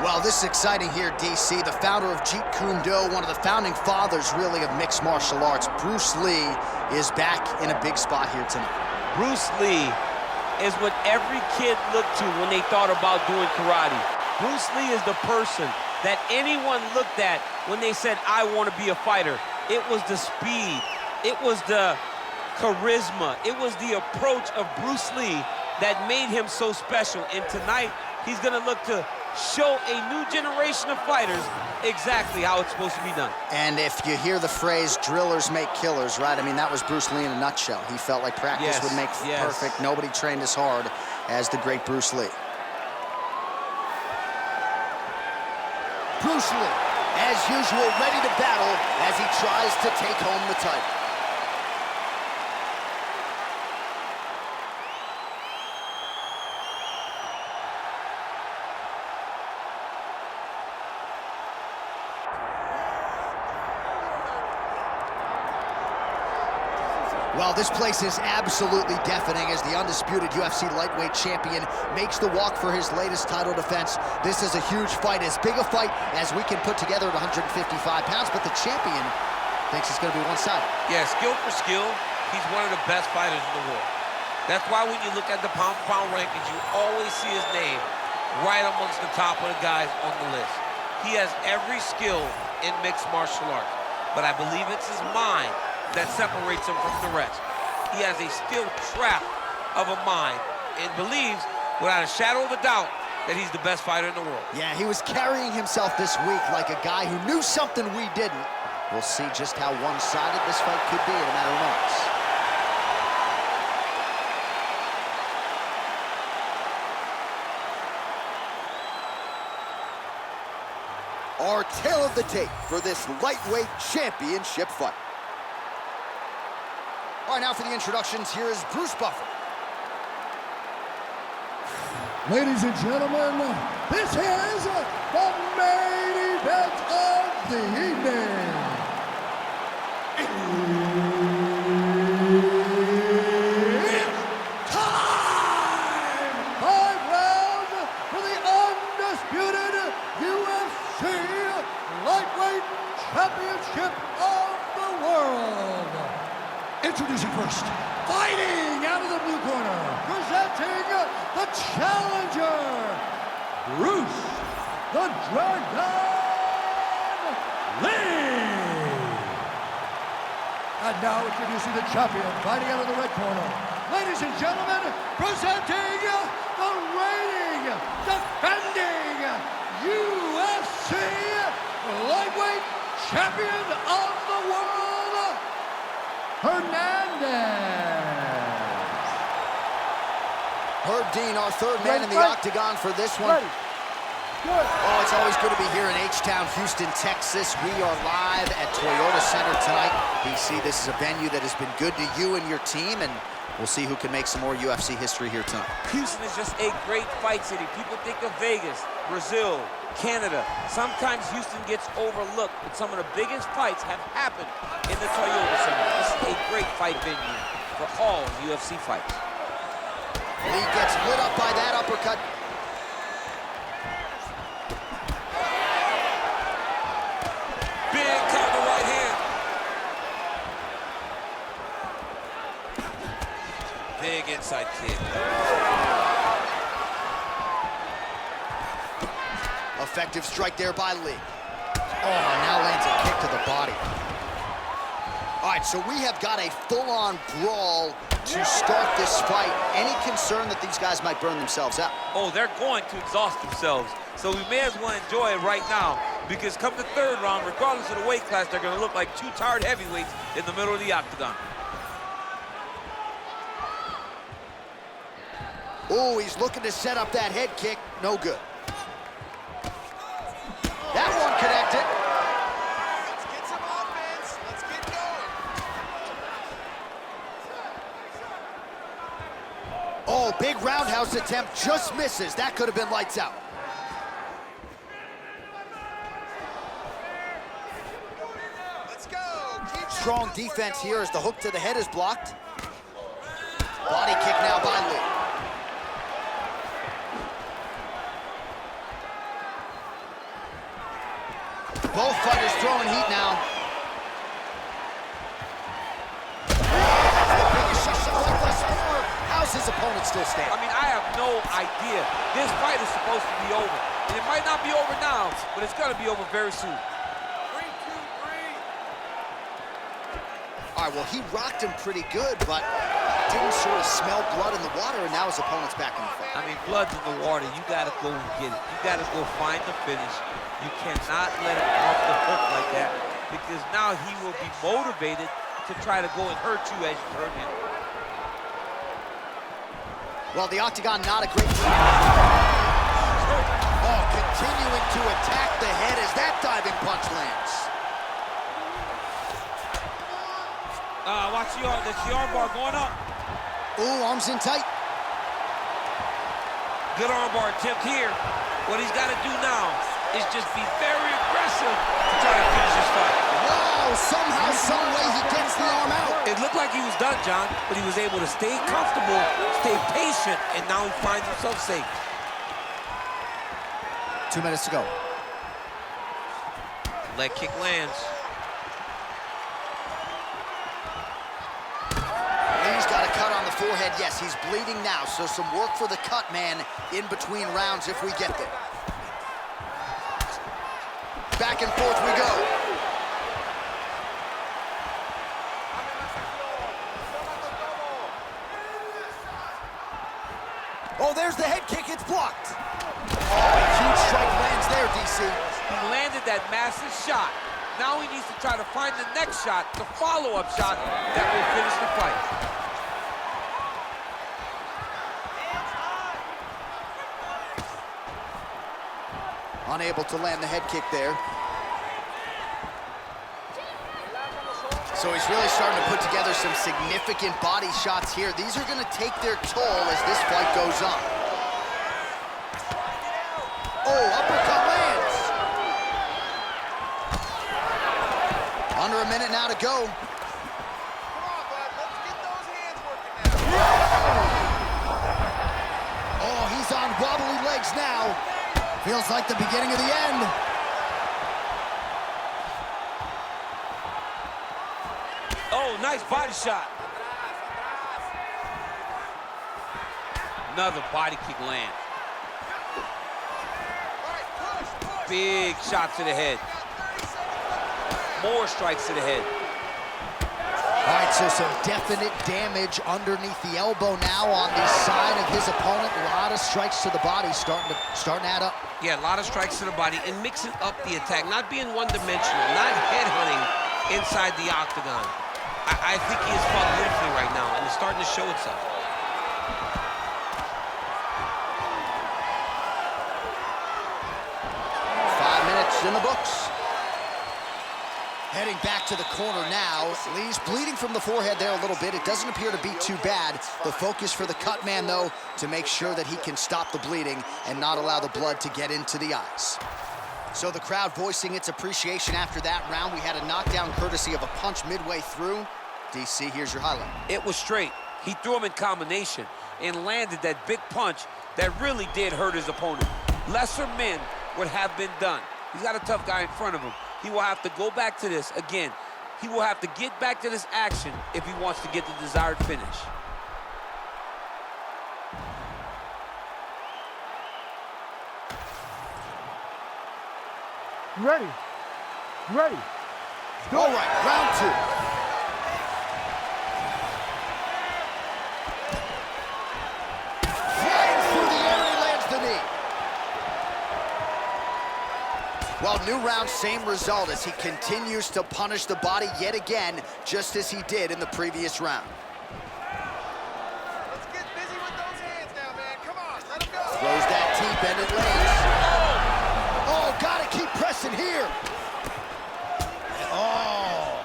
Well, this is exciting here, DC. The founder of Jeet Kune Do, one of the founding fathers, really, of mixed martial arts, Bruce Lee, is back in a big spot here tonight. Bruce Lee is what every kid looked to when they thought about doing karate. Bruce Lee is the person that anyone looked at when they said, I want to be a fighter. It was the speed, it was the charisma, it was the approach of Bruce Lee that made him so special. And tonight, he's gonna look to show a new generation of fighters exactly how it's supposed to be done. And if you hear the phrase, drillers make killers, right? I mean, that was Bruce Lee in a nutshell. He felt like practice would make perfect. Nobody trained as hard as the great Bruce Lee. Bruce Lee, as usual, ready to battle as he tries to take home the title. Well, this place is absolutely deafening as the undisputed UFC lightweight champion makes the walk for his latest title defense. This is a huge fight, as big a fight as we can put together at 155 pounds, but the champion thinks it's going to be one-sided. Yeah, skill for skill, he's one of the best fighters in the world. That's why when you look at the pound-for-pound rankings, you always see his name right amongst the top of the guys on the list. He has every skill in mixed martial arts, but I believe it's his mind that separates him from the rest. He has a steel trap of a mind and believes, without a shadow of a doubt, that he's the best fighter in the world. Yeah, he was carrying himself this week like a guy who knew something we didn't. We'll see just how one-sided this fight could be in a matter of moments. Our tale of the tape for this lightweight championship fight. All right, now for the introductions, here is Bruce Buffer. Ladies and gentlemen, this is the main event of the evening. It's time! 5 rounds for the undisputed UFC Lightweight Championship of the world. Introducing first, fighting out of the blue corner, presenting the challenger, Bruce the Dragon Lee. And now introducing the champion, fighting out of the red corner. Ladies and gentlemen, presenting the reigning, defending UFC Lightweight Champion of the world, Hernandez. Herb Dean, our third man in the octagon for this one. Oh, it's always good to be here in H-Town, Houston, Texas. We are live at Toyota Center tonight. BC, this is a venue that has been good to you and your team, and we'll see who can make some more UFC history here tonight. Houston is just a great fight city. People think of Vegas, Brazil, Canada. Sometimes Houston gets overlooked, but some of the biggest fights have happened in the Toyota Center. This is a great fight venue for all UFC fights. Lee gets lit up by that uppercut. Big counter right hand. Big inside kick. Effective strike there by Lee. Oh, now lands a kick to the body. All right, so we have got a full-on brawl to start this fight. Any concern that these guys might burn themselves out? Oh, they're going to exhaust themselves. So we may as well enjoy it right now, because come the third round, regardless of the weight class, they're going to look like two tired heavyweights in the middle of the octagon. Oh, he's looking to set up that head kick. No good. That one connected. Let's get some offense. Let's get going. Oh, big roundhouse attempt, just misses. That could have been lights out. Let's go. Keep Strong defense here as the hook to the head is blocked. Body kick now by Lee. his opponent still standing? I mean, I have no idea. This fight is supposed to be over. And it might not be over now, but it's gonna be over very soon. 3, 2, 3. All right, well, he rocked him pretty good, but didn't sort of smell blood in the water, and now his opponent's back in the fight. I mean, blood's in the water. You gotta go and get it. You gotta go find the finish. You cannot let him off the hook like that, because now he will be motivated to try to go and hurt you as you hurt him. Well, the octagon, not a great... Oh, continuing to attack the head as that diving punch lands. Watch the arm. That's the arm bar going up. Ooh, arms in tight. Good arm bar attempt here. What he's got to do now is just be very aggressive to try to finish this fight. Wow, somehow, some way he gets the arm out. It looked like he was done, John, but he was able to stay comfortable, stay patient, and now he finds himself safe. 2 minutes to go. Leg kick lands. He's got a cut on the forehead. Yes, he's bleeding now, so some work for the cut man in between rounds if we get there. Back and forth we go. Oh, there's the head kick. It's blocked. Oh, a huge strike lands there, DC. He landed that massive shot. Now he needs to try to find the next shot, the follow-up shot that will finish the fight. Unable to land the head kick there. So he's really starting to put together some significant body shots here. These are going to take their toll as this fight goes on. Oh, uppercut lands. Under a minute now to go. Come on, bud. Let's get those hands working now. Oh, he's on wobbly legs now. Feels like the beginning of the end. Oh, nice body shot. Another body kick land. Big shot to the head. More strikes to the head. All right, so some definite damage underneath the elbow now on the side of his opponent. A lot of strikes to the body starting to add up. Yeah, a lot of strikes to the body and mixing up the attack, not being one-dimensional, not headhunting inside the octagon. I think he is fought beautifully right now, and it's starting to show itself. In the books. Heading back to the corner now. Lee's bleeding from the forehead there a little bit. It doesn't appear to be too bad. The focus for the cut man, though, to make sure that he can stop the bleeding and not allow the blood to get into the eyes. So the crowd voicing its appreciation after that round. We had a knockdown courtesy of a punch midway through. DC, here's your highlight. It was straight. He threw him in combination and landed that big punch that really did hurt his opponent. Lesser men would have been done. He's got a tough guy in front of him. He will have to go back to this. Again, he will have to get back to this action if he wants to get the desired finish. You ready? You ready? All right, round two. Flying through the air, he lands the knee. Well, new round, same result as he continues to punish the body yet again, just as he did in the previous round. Let's get busy with those hands now, man. Come on, let him go. Throws that teep and it lands. Oh, gotta keep pressing here. Oh.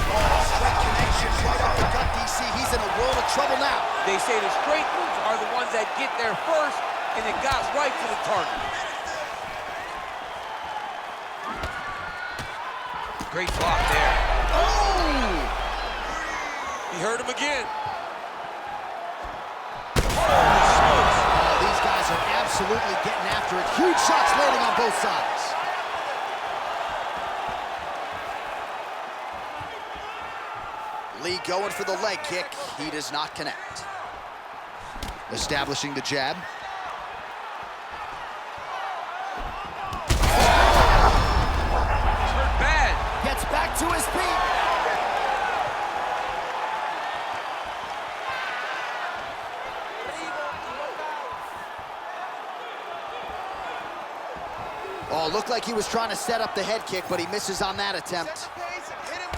Oh, straight connection right up the gut, DC. He's in a world of trouble now. They say the straight moves are the ones that get there first, and it got right to the target. Great block there. Oh! He hurt him again. Holy smokes. Oh, these guys are absolutely getting after it. Huge shots landing on both sides. Lee going for the leg kick. He does not connect. Establishing the jab. He's hurt bad. Gets back to his feet. Oh, looked like he was trying to set up the head kick, but he misses on that attempt. Set the pace and hit him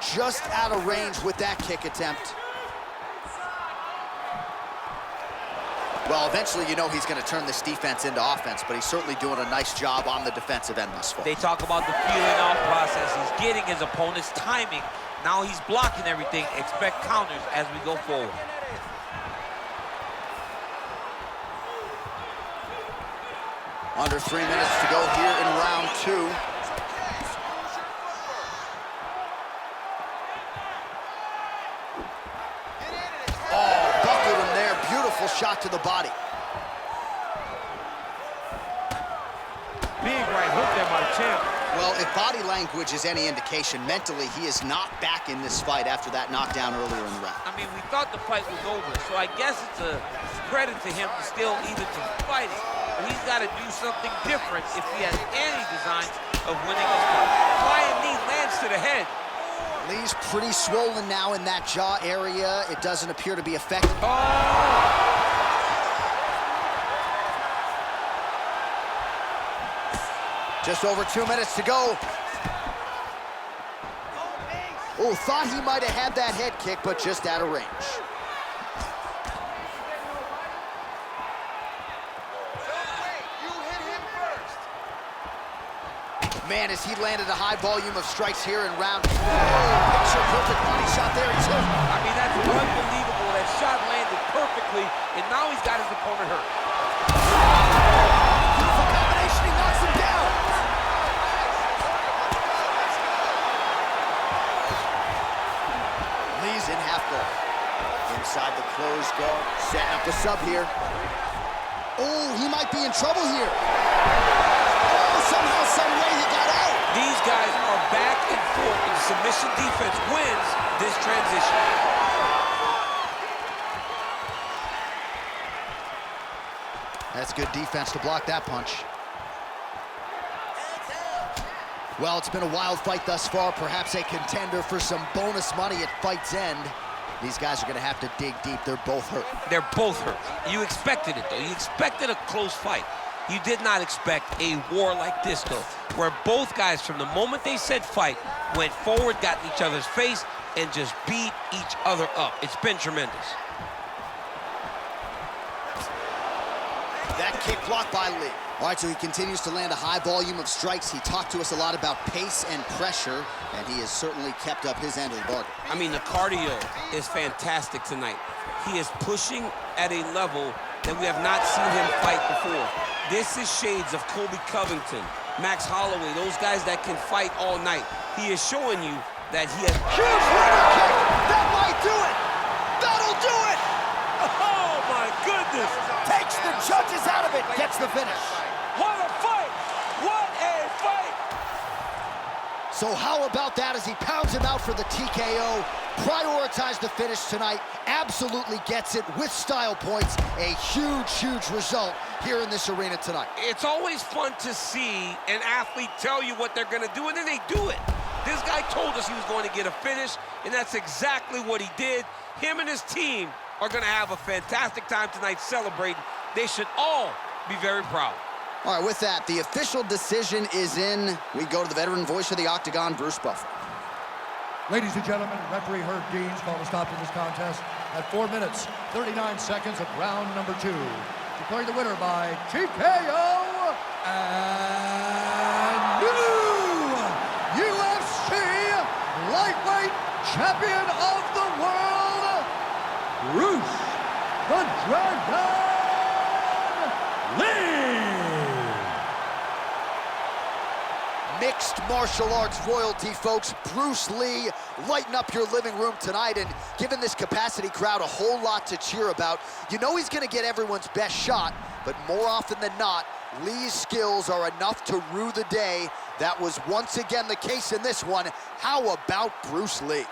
first. Just out of range with that kick attempt. Well, eventually you know he's going to turn this defense into offense, but he's certainly doing a nice job on the defensive end thus far. They talk about the feeling off process. He's getting his opponent's timing. Now he's blocking everything. Expect counters as we go forward. Under 3 minutes to go here in round 2. It's okay. Use your footwork. Get in and attack. Oh, buckled him there. Beautiful shot to the body. Big right hook there by the champ. Well, if body language is any indication, mentally he is not back in this fight after that knockdown earlier in the round. I mean, we thought the fight was over, so I guess it's a credit to him to still even to fighting. But he's got to do something different if he has any designs of winning this fight. Flying knee lands to the head. Lee's pretty swollen now in that jaw area. It doesn't appear to be effective. Oh! Just over 2 minutes to go. Oh, thought he might have had that head kick, but just out of range. Don't wait. You hit him first. Man, as he landed a high volume of strikes here in round 2. Picture perfect body shot there. He's hurt. I mean, that's unbelievable. That shot landed perfectly, and now he's got his opponent hurt. Beautiful combination. He knocks him down. Lee's in half guard. Inside the closed guard, setting up the sub here. Oh, he might be in trouble here. Oh, somehow, some way he got out. These guys are back and forth, and submission defense wins this transition. That's good defense to block that punch. Well, it's been a wild fight thus far, perhaps a contender for some bonus money at fight's end. These guys are going to have to dig deep. They're both hurt. They're both hurt. You expected it, though. You expected a close fight. You did not expect a war like this, though, where both guys, from the moment they said fight, went forward, got in each other's face, and just beat each other up. It's been tremendous. That kick blocked by Lee. All right, so he continues to land a high volume of strikes. He talked to us a lot about pace and pressure, and he has certainly kept up his end of the bargain. I mean, the cardio is fantastic tonight. He is pushing at a level that we have not seen him fight before. This is shades of Colby Covington, Max Holloway, those guys that can fight all night. He is showing you that he has... Huge runner kick! That might do it! That'll do it! Oh, my goodness! Takes the judges out of it. Gets the finish. What a fight! What a fight! So how about that as he pounds him out for the TKO? Prioritized the finish tonight. Absolutely gets it with style points. A huge, huge result here in this arena tonight. It's always fun to see an athlete tell you what they're going to do, and then they do it. This guy told us he was going to get a finish, and that's exactly what he did. Him and his team are going to have a fantastic time tonight celebrating. They should all be very proud. All right, with that, the official decision is in. We go to the veteran voice of the Octagon, Bruce Buffer. Ladies and gentlemen, referee Herb Deans called a stop to this contest at 4 minutes, 39 seconds of round number 2. Declaring the winner by TKO and new UFC lightweight champion of the world, Bruce the Dragon Lee. Mixed martial arts royalty, folks. Bruce Lee lighting up your living room tonight and giving this capacity crowd a whole lot to cheer about. You know he's gonna get everyone's best shot, but more often than not, Lee's skills are enough to rue the day. That was once again the case in this one. How about Bruce Lee?